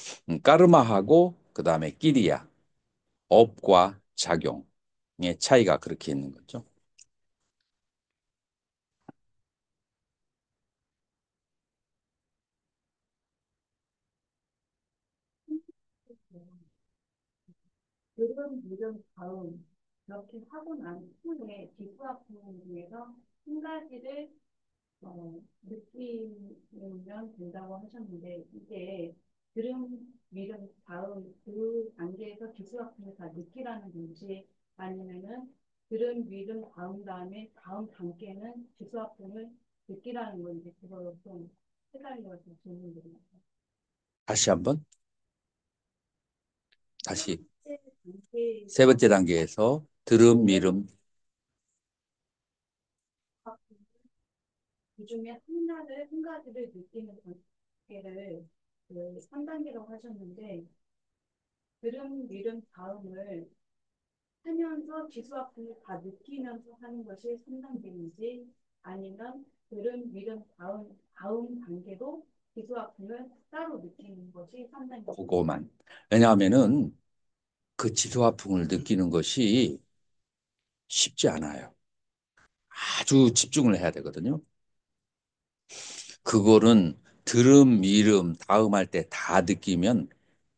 까르마하고 그 다음에 끼리야. 업과 작용의 차이가 그렇게 있는 거죠. 그런 무정 다음 그렇게 하고 난 후에 기부학부 중에서 한 가지를 느끼면 된다고 하셨는데 이게 들음 미름 다음 그 단계에서 기부학부를 다 느끼라는 건지 아니면은 들음 미름 다음 다음에 다음 단계는 기부학부를 느끼라는 건지 그걸 좀 헷갈려서 질문드립니다. 다시 한번, 다시. 단계에서 세 번째 단계에서 들음, 미름, 그 중에 한 가지를 느끼는 단계를 그 3단계라고 하셨는데, 들음, 미름, 다음을 하면서 기수학분을 다 느끼면서 하는 것이 3단계인지, 아니면 들음, 미름, 다음 단계도 기수학분을 따로 느끼는 것이 3단계인지. 그거만. 왜냐하면은 그 지소화풍을 느끼는 것이 쉽지 않아요. 아주 집중을 해야 되거든요. 그거는 들음, 미름, 다음 할 때 다 느끼면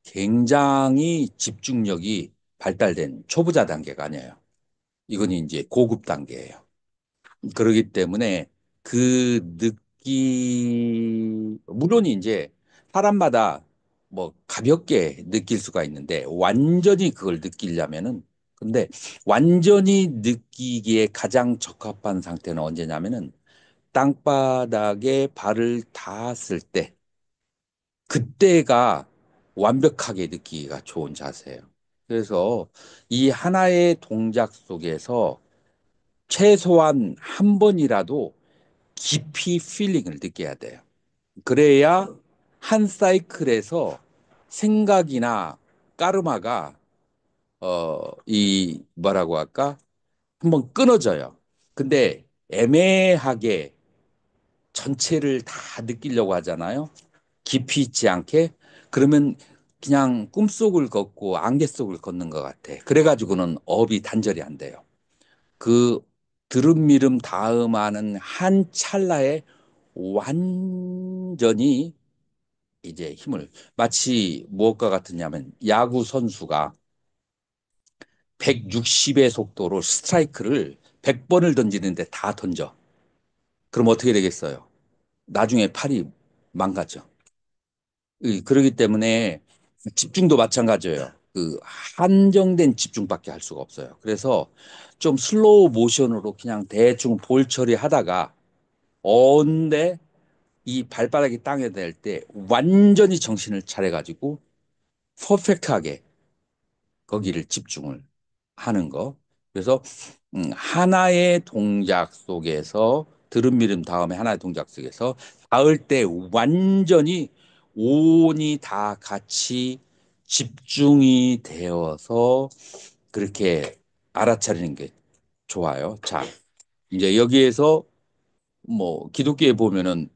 굉장히 집중력이 발달된 초보자 단계가 아니에요. 이건 이제 고급 단계예요. 그렇기 때문에 그 물론 이제 사람마다 뭐 가볍게 느낄 수가 있는데 완전히 그걸 느끼려면은 근데 완전히 느끼기에 가장 적합한 상태는 언제냐면은 땅바닥에 발을 닿았을 때 그때가 완벽하게 느끼기가 좋은 자세예요. 그래서 이 하나의 동작 속에서 최소한 한 번이라도 깊이 필링을 느껴야 돼요. 그래야 한 사이클에서 생각이나 까르마가 이 뭐라고 할까? 한번 끊어져요. 근데 애매하게 전체를 다 느끼려고 하잖아요. 깊이 있지 않게. 그러면 그냥 꿈속을 걷고 안개 속을 걷는 것 같아. 그래가지고는 업이 단절이 안 돼요. 그 들음 미름 다음 하는 한 찰나에 완전히 이제 힘을 마치 무엇과 같으냐면 야구 선수가 160의 속도로 스트라이크를 100번을 던지는데 다 던져. 그럼 어떻게 되겠어요? 나중에 팔이 망가져. 그러기 때문에 집중도 마찬가지예요. 그 한정된 집중밖에 할 수가 없어요. 그래서 좀 슬로우 모션으로 그냥 대충 볼 처리하다가 언데 이 발바닥이 땅에 댈 때 완전히 정신을 차려가지고 퍼펙트하게 거기를 집중을 하는 거. 그래서 하나의 동작 속에서 들음 미름 다음에 하나의 동작 속에서 닿을 때 완전히 온이 다 같이 집중이 되어서 그렇게 알아차리는 게 좋아요. 자, 이제 여기에서 뭐 기독교에 보면은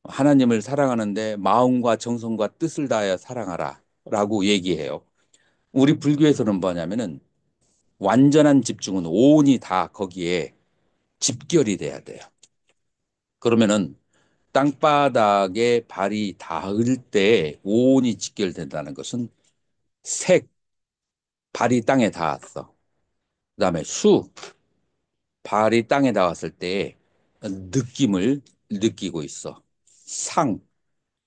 하나님을 사랑하는데 마음과 정성과 뜻을 다하여 사랑하라 라고 얘기해요. 우리 불교에서는 뭐냐면은 완전한 집중은 온이 다 거기에 집결이 돼야 돼요. 그러면은 땅바닥에 발이 닿을 때 온이 집결된다는 것은 색, 발이 땅에 닿았어. 그다음에 수, 발이 땅에 닿았을 때 느낌을 느끼고 있어. 상,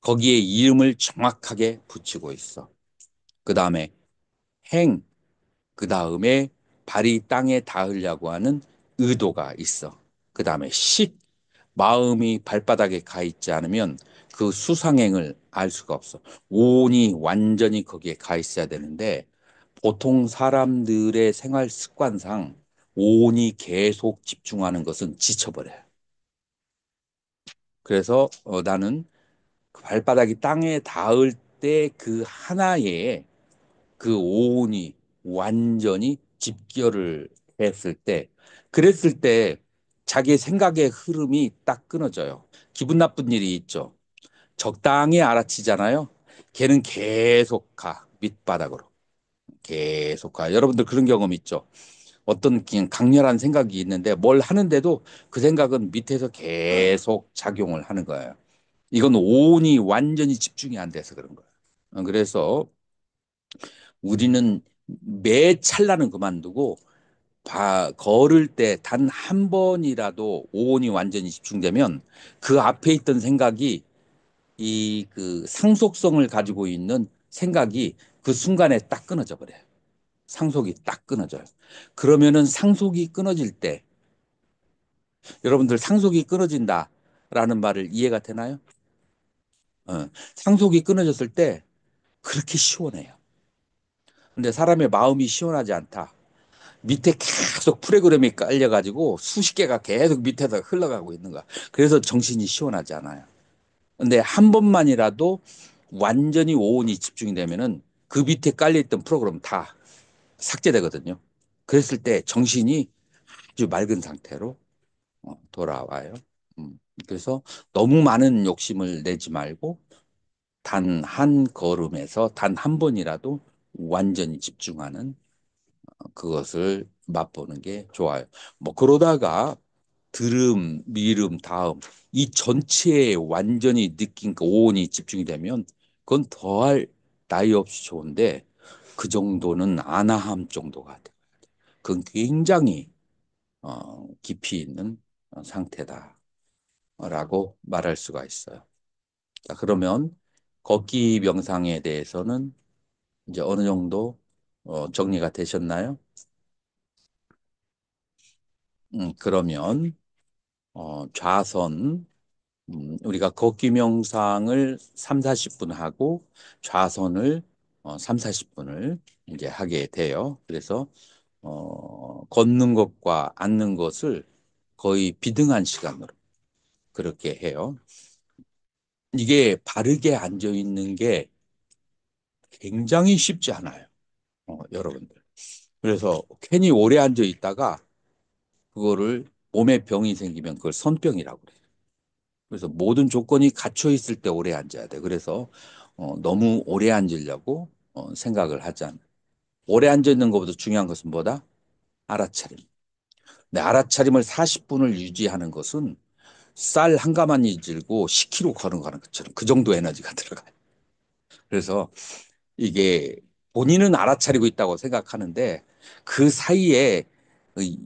거기에 이름을 정확하게 붙이고 있어. 그다음에 행, 그다음에 발이 땅에 닿으려고 하는 의도가 있어. 그다음에 식, 마음이 발바닥에 가 있지 않으면 그 수상행을 알 수가 없어. 온이 완전히 거기에 가 있어야 되는데 보통 사람들의 생활 습관상 온이 계속 집중하는 것은 지쳐버려요. 그래서 나는 그 발바닥이 땅에 닿을 때 그 하나에 그 온이 완전히 집결을 했을 때 그랬을 때 자기 생각의 흐름이 딱 끊어져요. 기분 나쁜 일이 있죠. 적당히 알아치잖아요. 걔는 계속 가. 밑바닥으로. 계속 가. 여러분들 그런 경험 있죠. 어떤 그냥 강렬한 생각이 있는데 뭘 하는데도 그 생각은 밑에서 계속 작용을 하는 거예요. 이건 온이 완전히 집중이 안 돼서 그런 거예요. 그래서 우리는 매 찰나는 그만두고 걸을 때 단 한 번이라도 오온이 완전히 집중되면 그 앞에 있던 생각이 이 그 상속성을 가지고 있는 생각이 그 순간에 딱 끊어져 버려요. 상속이 딱 끊어져요. 그러면은 상속이 끊어질 때 여러분들 상속이 끊어진다라는 말을 이해가 되나요? 상속이 끊어졌을 때 그렇게 시원해요. 근데 사람의 마음이 시원하지 않다. 밑에 계속 프로그램이 깔려가지고 수십 개가 계속 밑에서 흘러가고 있는 거야. 그래서 정신이 시원하지 않아요. 근데 한 번만이라도 완전히 오온이 집중이 되면은 그 밑에 깔려있던 프로그램 다 삭제되거든요. 그랬을 때 정신이 아주 맑은 상태로 돌아와요. 음, 그래서 너무 많은 욕심을 내지 말고 단 한 걸음에서 단 한 번이라도 완전히 집중하는 그것을 맛보는 게 좋아요. 뭐 그러다가 들음, 미름, 다음 이 전체에 완전히 느낀 그 오온이 집중이 되면 그건 더할 나위 없이 좋은데 그 정도는 아나함 정도가 돼. 그건 굉장히 깊이 있는 상태다라고 말할 수가 있어요. 자, 그러면 걷기 명상에 대해서는 이제 어느 정도 정리가 되셨나요? 그러면 좌선 우리가 걷기 명상을 3, 40분 하고 좌선을 3, 40분을 이제 하게 돼요. 그래서 걷는 것과 앉는 것을 거의 비등한 시간으로 그렇게 해요. 이게 바르게 앉아 있는 게 굉장히 쉽지 않아요. 여러분들. 그래서 괜히 오래 앉아 있다가 그거를 몸에 병이 생기면 그걸 선병이라고 그래요. 그래서 모든 조건이 갖춰 있을 때 오래 앉아야 돼. 그래서 너무 오래 앉으려고 생각을 하잖아. 오래 앉아 있는 것보다 중요한 것은 뭐다? 알아차림. 근데 알아차림을 40분을 유지하는 것은 쌀 한 가마니 들고 10km 걸어가는 것처럼 그 정도 에너지가 들어가요. 그래서 이게 본인은 알아차리고 있다고 생각하는데 그 사이에 이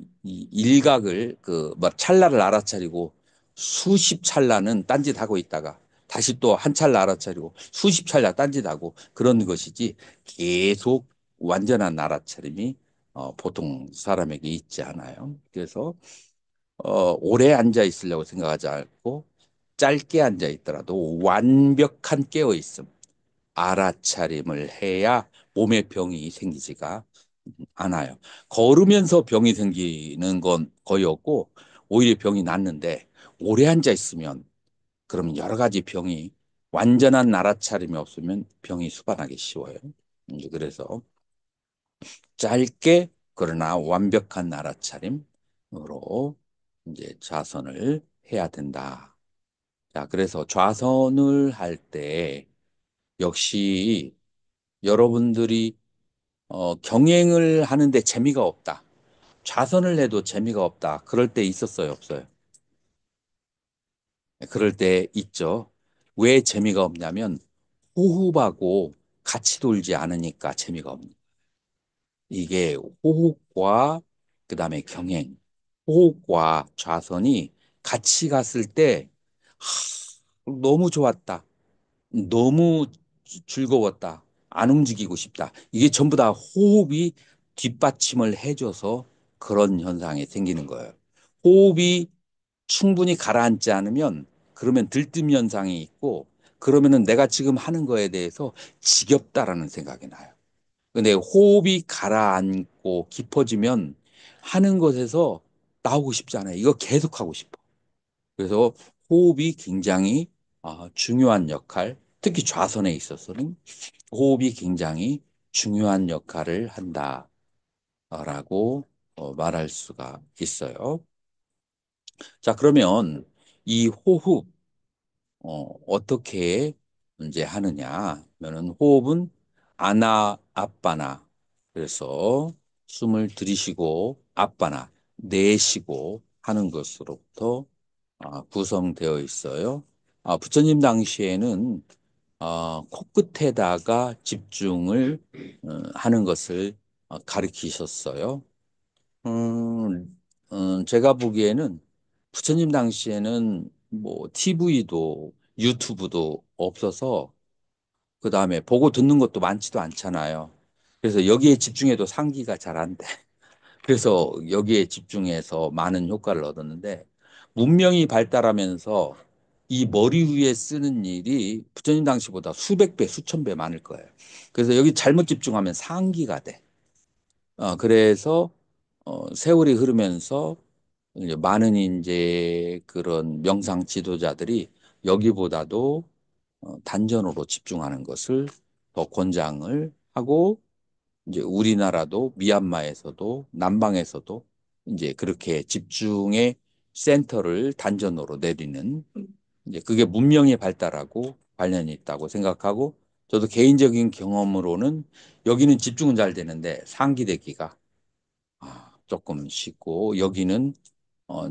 일각을 뭐 찰나를 알아차리고 수십 찰나는 딴짓하고 있다가 다시 또 한 찰나 알아차리고 수십 찰나 딴짓하고 그런 것이지 계속 완전한 알아차림이 보통 사람에게 있지 않아요. 그래서 오래 앉아 있으려고 생각하지 않고 짧게 앉아 있더라도 완벽한 깨어 있음. 알아차림을 해야 몸에 병이 생기지가 않아요. 걸으면서 병이 생기는 건 거의 없고 오히려 병이 낫는데 오래 앉아 있으면 그럼 여러 가지 병이 완전한 알아차림이 없으면 병이 수반하기 쉬워요. 이제 그래서 짧게 그러나 완벽한 알아차림으로 이제 좌선을 해야 된다. 자, 그래서 좌선을 할 때 역시 여러분들이 경행을 하는데 재미가 없다. 좌선을 해도 재미가 없다. 그럴 때 있었어요, 없어요? 네, 그럴 때 있죠. 왜 재미가 없냐면 호흡하고 같이 돌지 않으니까 재미가 없는. 이게 호흡과 그다음에 경행, 호흡과 좌선이 같이 갔을 때 너무 좋았다. 너무 즐거웠다. 안 움직이고 싶다. 이게 전부 다 호흡이 뒷받침을 해줘서 그런 현상이 생기는 거예요. 호흡이 충분히 가라앉지 않으면 그러면 들뜸 현상이 있고 그러면은 내가 지금 하는 거에 대해서 지겹다라는 생각이 나요. 근데 호흡이 가라앉고 깊어지면 하는 것에서 나오고 싶지 않아요. 이거 계속 하고 싶어. 그래서 호흡이 굉장히 중요한 역할, 특히 좌선에 있어서는 호흡이 굉장히 중요한 역할을 한다라고 말할 수가 있어요. 자, 그러면 이 호흡 어떻게 이제 하느냐 하면은 호흡은 아나 아빠나 그래서 숨을 들이쉬고 아빠나 내쉬고 하는 것으로부터 구성되어 있어요. 부처님 당시에는 코끝에다가 집중을 하는 것을 가르치셨어요. 제가 보기에는 부처님 당시에는 뭐 TV도 유튜브도 없어서 그 다음에 보고 듣는 것도 많지도 않잖아요. 그래서 여기에 집중해도 상기가 잘 안 돼. 그래서 여기에 집중해서 많은 효과를 얻었는데 문명이 발달하면서 이 머리 위에 쓰는 일이 부처님 당시보다 수백 배, 수천 배 많을 거예요. 그래서 여기 잘못 집중하면 상기가 돼. 그래서 세월이 흐르면서 이제 많은 이제 그런 명상 지도자들이 여기보다도 단전으로 집중하는 것을 더 권장을 하고 이제 우리나라도 미얀마에서도 남방에서도 이제 그렇게 집중의 센터를 단전으로 내리는 이제 그게 문명의 발달하고 관련이 있다고 생각하고 저도 개인적인 경험으로는 여기는 집중은 잘 되는데 상기되기가 조금 쉽고 여기는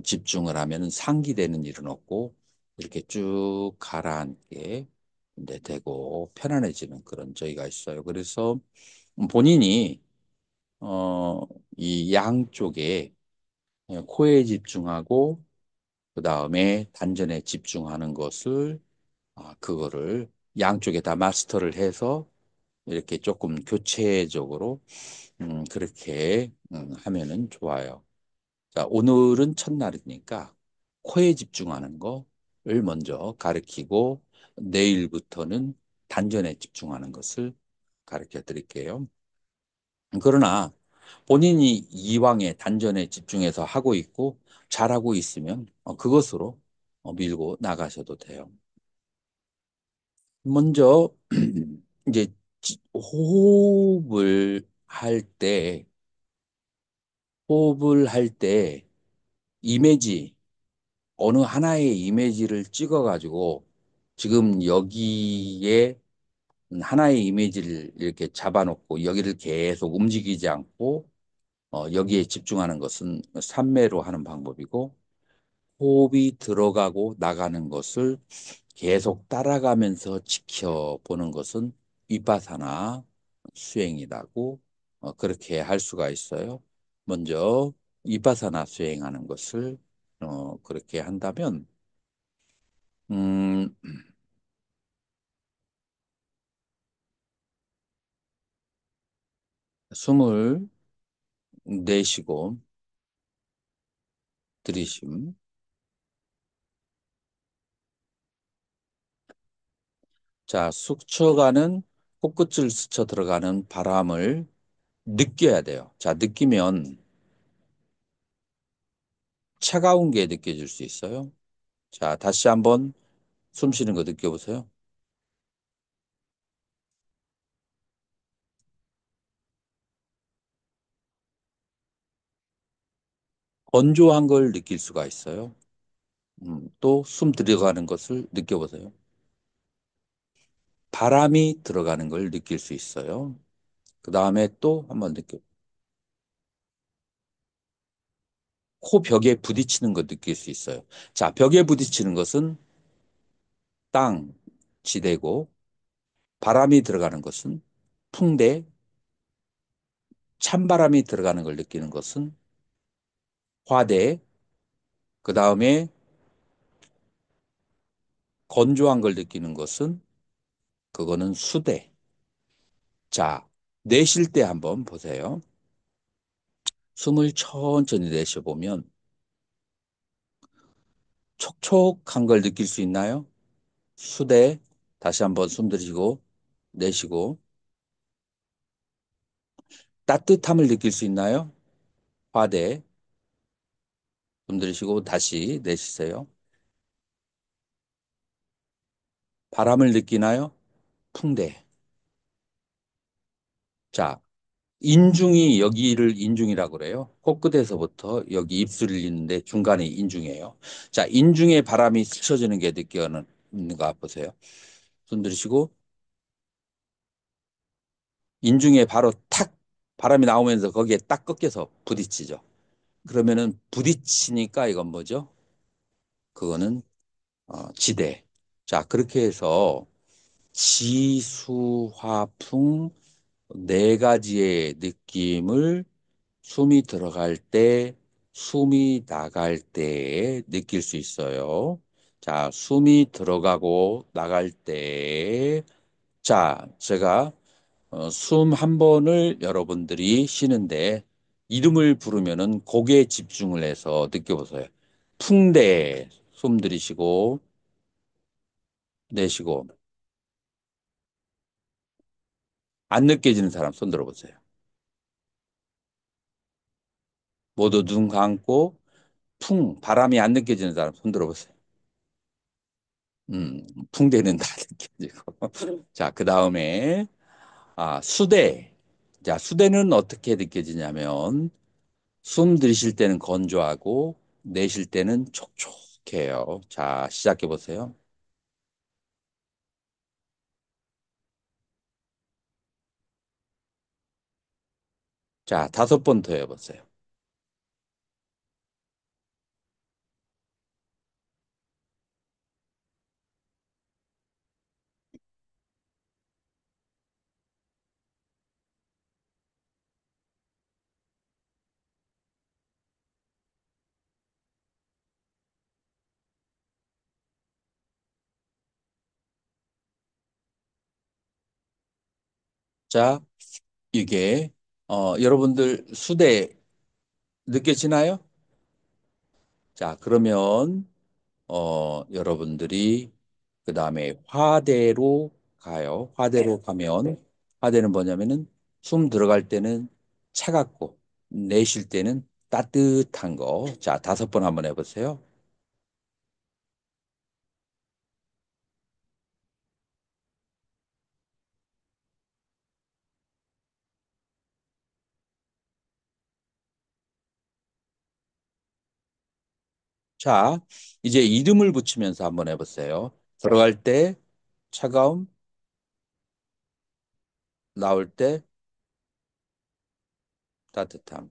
집중을 하면 상기되는 일은 없고 이렇게 쭉 가라앉게 이제 되고 편안해지는 그런 저희가 있어요. 그래서 본인이 어, 이 양쪽에 코에 집중하고 그 다음에 단전에 집중하는 것을 그거를 양쪽에 다 마스터를 해서 이렇게 조금 교체적으로 그렇게 하면은 좋아요. 자, 오늘은 첫날이니까 코에 집중하는 거를 먼저 가르치고 내일부터는 단전에 집중하는 것을 가르쳐 드릴게요. 그러나 본인이 이왕에 단전에 집중해서 하고 있고 잘하고 있으면 그것으로 밀고 나가셔도 돼요. 먼저 이제 호흡을 할 때 이미지 어느 하나의 이미지를 찍어가지고 지금 여기에 하나의 이미지를 이렇게 잡아놓고 여기를 계속 움직이지 않고 여기에 집중하는 것은 삼매로 하는 방법이고 호흡이 들어가고 나가는 것을 계속 따라가면서 지켜보는 것은 위파사나 수행이라고 그렇게 할 수가 있어요. 먼저 위파사나 수행하는 것을 그렇게 한다면 음, 숨을 내쉬고 들이쉼. 자, 코끝을 스쳐 들어가는 바람을 느껴야 돼요. 자, 느끼면 차가운 게 느껴질 수 있어요. 자, 다시 한번 숨 쉬는 거 느껴보세요. 건조한 걸 느낄 수가 있어요. 또 숨 들어가는 것을 느껴보세요. 바람이 들어가는 걸 느낄 수 있어요. 그 다음에 또 한번 코 벽에 부딪히는 거 느낄 수 있어요. 자, 벽에 부딪히는 것은 땅, 지대고, 바람이 들어가는 것은 풍대, 찬바람이 들어가는 걸 느끼는 것은 화대, 그 다음에 건조한 걸 느끼는 것은 그거는 수대. 자, 내쉴 때 한번 보세요. 숨을 천천히 내쉬어보면 촉촉한 걸 느낄 수 있나요? 수대, 다시 한번 숨 들이시고 내쉬고 따뜻함을 느낄 수 있나요? 화대, 숨 들이시고 다시 내쉬세요. 바람을 느끼나요? 풍대. 자, 인중이 여기를 인중이라고 그래요. 코끝에서부터 여기 입술을 잇는데 중간에 인중이에요. 자, 인중에 바람이 스쳐지는 게 느껴지는가 보세요. 손 들이쉬고 인중에 바로 탁 바람이 나오면서 거기에 딱 꺾여서 부딪히죠. 그러면은 부딪히니까 이건 뭐죠? 그거는 지대. 자, 그렇게 해서 지수화풍 네 가지의 느낌을 숨이 들어갈 때, 숨이 나갈 때 느낄 수 있어요. 자, 숨이 들어가고 나갈 때, 자, 제가 숨 한 번을 여러분들이 쉬는데 이름을 부르면은 곡에 집중을 해서 느껴보세요. 풍대, 숨 들이쉬고, 내쉬고. 안 느껴지는 사람 손 들어보세요. 모두 눈 감고 바람이 안 느껴지는 사람 손 들어보세요. 음, 풍대는 다 느껴지고. 자, 그 다음에, 수대. 자, 수대는 어떻게 느껴지냐면, 숨 들이쉴 때는 건조하고, 내쉴 때는 촉촉해요. 자, 시작해 보세요. 자, 5번 더 해보세요. 자, 이게, 여러분들 수대 느껴지나요? 자, 그러면, 여러분들이 그 다음에 화대로 가요. 화대로 가면 화대는 뭐냐면은 숨 들어갈 때는 차갑고 내쉴 때는 따뜻한 거. 자, 5번 한번 해보세요. 자, 이제 이름을 붙이면서 한번 해보세요. 들어갈 때 차가움, 나올 때 따뜻함.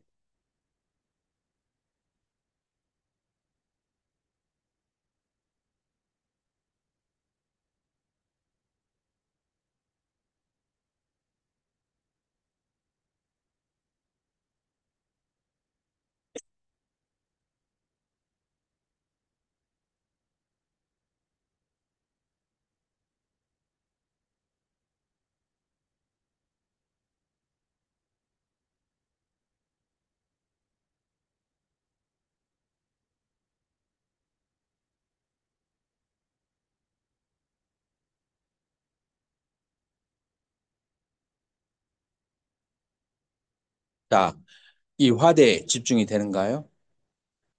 자, 이 화대에 집중이 되는가요?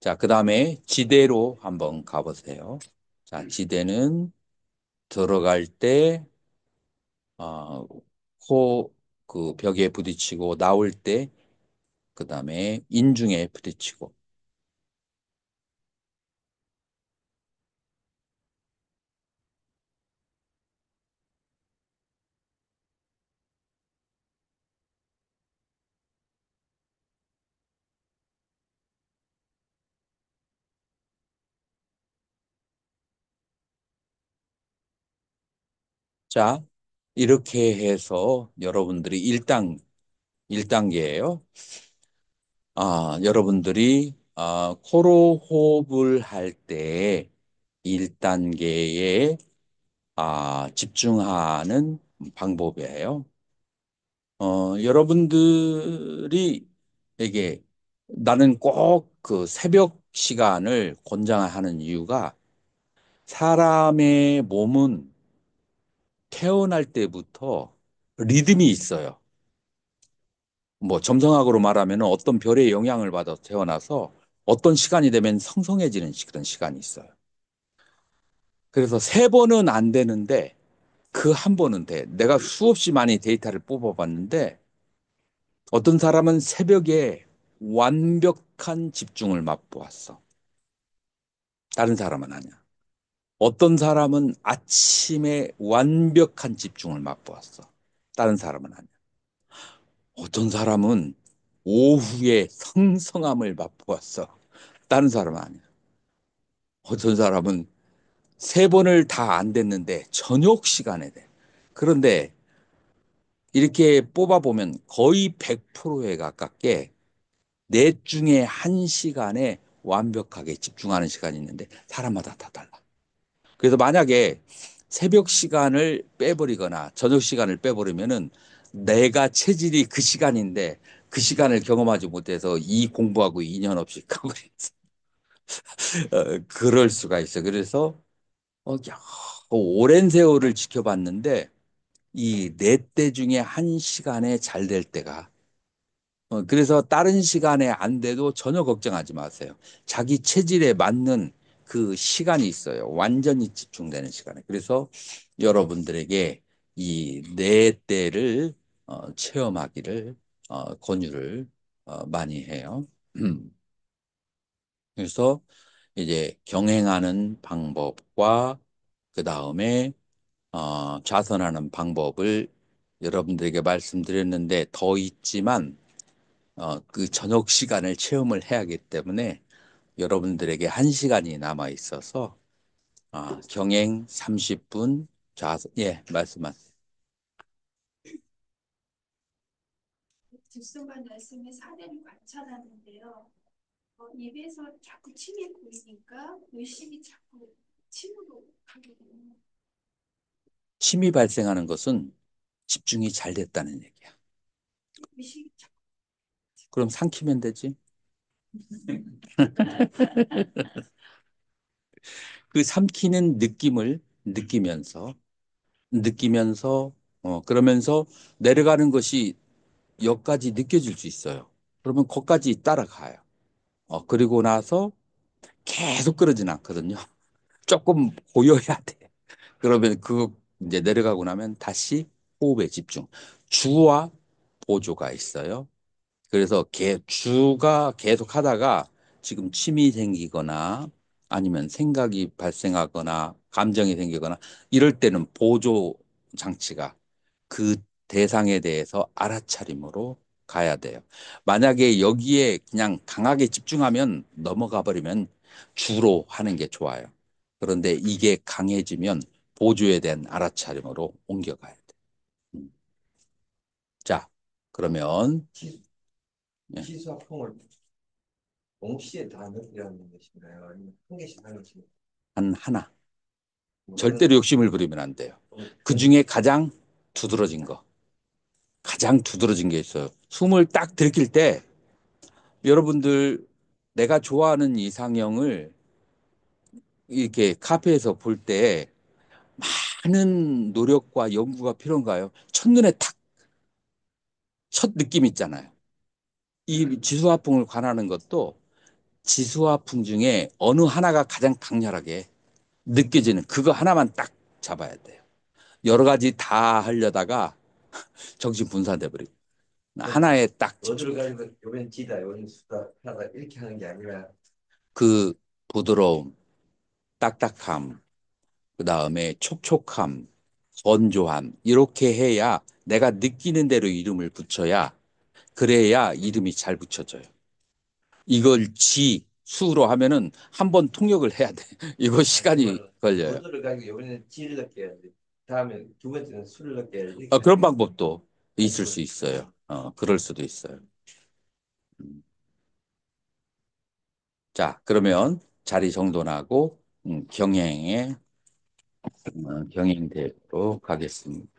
자, 그 다음에 지대로 한번 가보세요. 자, 지대는 들어갈 때 어, 코, 그 벽에 부딪히고 나올 때, 그 다음에 인중에 부딪히고. 자, 이렇게 해서 여러분들이 1단계예요. 여러분들이 코로 호흡을 할 때 1단계에 집중하는 방법이에요. 여러분들이 이게 나는 꼭 그 새벽 시간을 권장하는 이유가 사람의 몸은 태어날 때부터 리듬이 있어요. 뭐 점성학으로 말하면 어떤 별의 영향을 받아 태어나서 어떤 시간이 되면 성성해지는 그런 시간이 있어요. 그래서 3번은 안 되는데 그 한 번은 돼. 내가 수없이 많이 데이터를 뽑아봤는데 어떤 사람은 새벽에 완벽한 집중을 맛보았어. 다른 사람은 아니야. 어떤 사람은 아침에 완벽한 집중을 맛보았어. 다른 사람은 아니야. 어떤 사람은 오후에 성성함을 맛보았어. 다른 사람은 아니야. 어떤 사람은 3번을 다 안 됐는데 저녁 시간에 돼. 그런데 이렇게 뽑아보면 거의 100%에 가깝게 넷 중에 한 시간에 완벽하게 집중하는 시간이 있는데 사람마다 다 달라. 그래서 만약에 새벽 시간을 빼버리거나 저녁 시간을 빼버리면은 내가 체질이 그 시간인데 그 시간을 경험하지 못해서 이 공부하고 인연 없이 가버렸어. 그럴 수가 있어. 그래서 야, 오랜 세월을 지켜봤는데 이 네 때 중에 한 시간에 잘 될 때가 그래서 다른 시간에 안 돼도 전혀 걱정하지 마세요. 자기 체질에 맞는 그 시간이 있어요. 완전히 집중되는 시간에. 그래서 여러분들에게 이 네 때를 체험하기를 권유를 많이 해요. 그래서 이제 경행하는 방법과 그 다음에 좌선하는 방법을 여러분들에게 말씀드렸는데 더 있지만 그 저녁 시간을 체험을 해야 하기 때문에 여러분들에게 한 시간이 남아 있어서 경행 30분 좌선 예 말씀하세요. 듣순간 말씀에 사례를 관찰하는데요. 입에서 자꾸 침이 고이니까 의식이 자꾸 침으로 가게 되는 침이 발생하는 것은 집중이 잘 됐다는 얘기야. 의식이 자꾸 그럼 삼키면 되지. 그 삼키는 느낌을 느끼면서 그러면서 내려가는 것이 여기까지 느껴질 수 있어요. 그러면 거기까지 따라가요. 그리고 나서 계속 그러진 않거든요. 조금 고여야 돼. 그러면 그 이제 내려가고 나면 다시 호흡에 집중. 주와 보조가 있어요. 그래서 주가 계속 하다가 지금 침이 생기거나 아니면 생각이 발생하거나 감정이 생기거나 이럴 때는 보조 장치가 그 대상에 대해서 알아차림으로 가야 돼요. 만약에 여기에 그냥 강하게 집중하면 넘어가 버리면 주로 하는 게 좋아요. 그런데 이게 강해지면 보조에 대한 알아차림으로 옮겨가야 돼. 음. 자, 그러면 예, 지수와 풍을 동시에 다 느끼라는 것인가요? 아니면 한 개씩 하는 것인가요? 한 하나. 뭐 절대로 욕심을 부리면 안 돼요. 그 중에 가장 두드러진 거, 가장 두드러진 게 있어요. 숨을 딱 들이킬 때 여러분들 내가 좋아하는 이상형을 이렇게 카페에서 볼 때 많은 노력과 연구가 필요한가요? 첫눈에 탁, 첫 느낌 있잖아요. 이 지수화풍을 관하는 것도 지수화풍 중에 어느 하나가 가장 강렬하게 느껴지는 그거 하나만 딱 잡아야 돼요. 여러 가지 다 하려다가 정신 분산돼 버리고 하나에 딱 어디를 집중해요. 가지고 요번 지다, 요번 수다 하다 이렇게 하는 게 아니라 그 부드러움, 딱딱함, 그 다음에 촉촉함, 건조함 이렇게 해야 내가 느끼는 대로 이름을 붙여야 그래야 이름이 잘 붙여져요. 이걸 수로 하면은 한 번 통역을 해야 돼. 이거 시간이 걸려요. 어디를 가지고 요번에는 지를 넣게 다음에 두 번째는 술을 넣게 이렇게 그런 방법도 있을 수 있어요. 그럴 수도 있어요. 음. 자, 그러면 자리 정돈하고 경행대로 가겠습니다.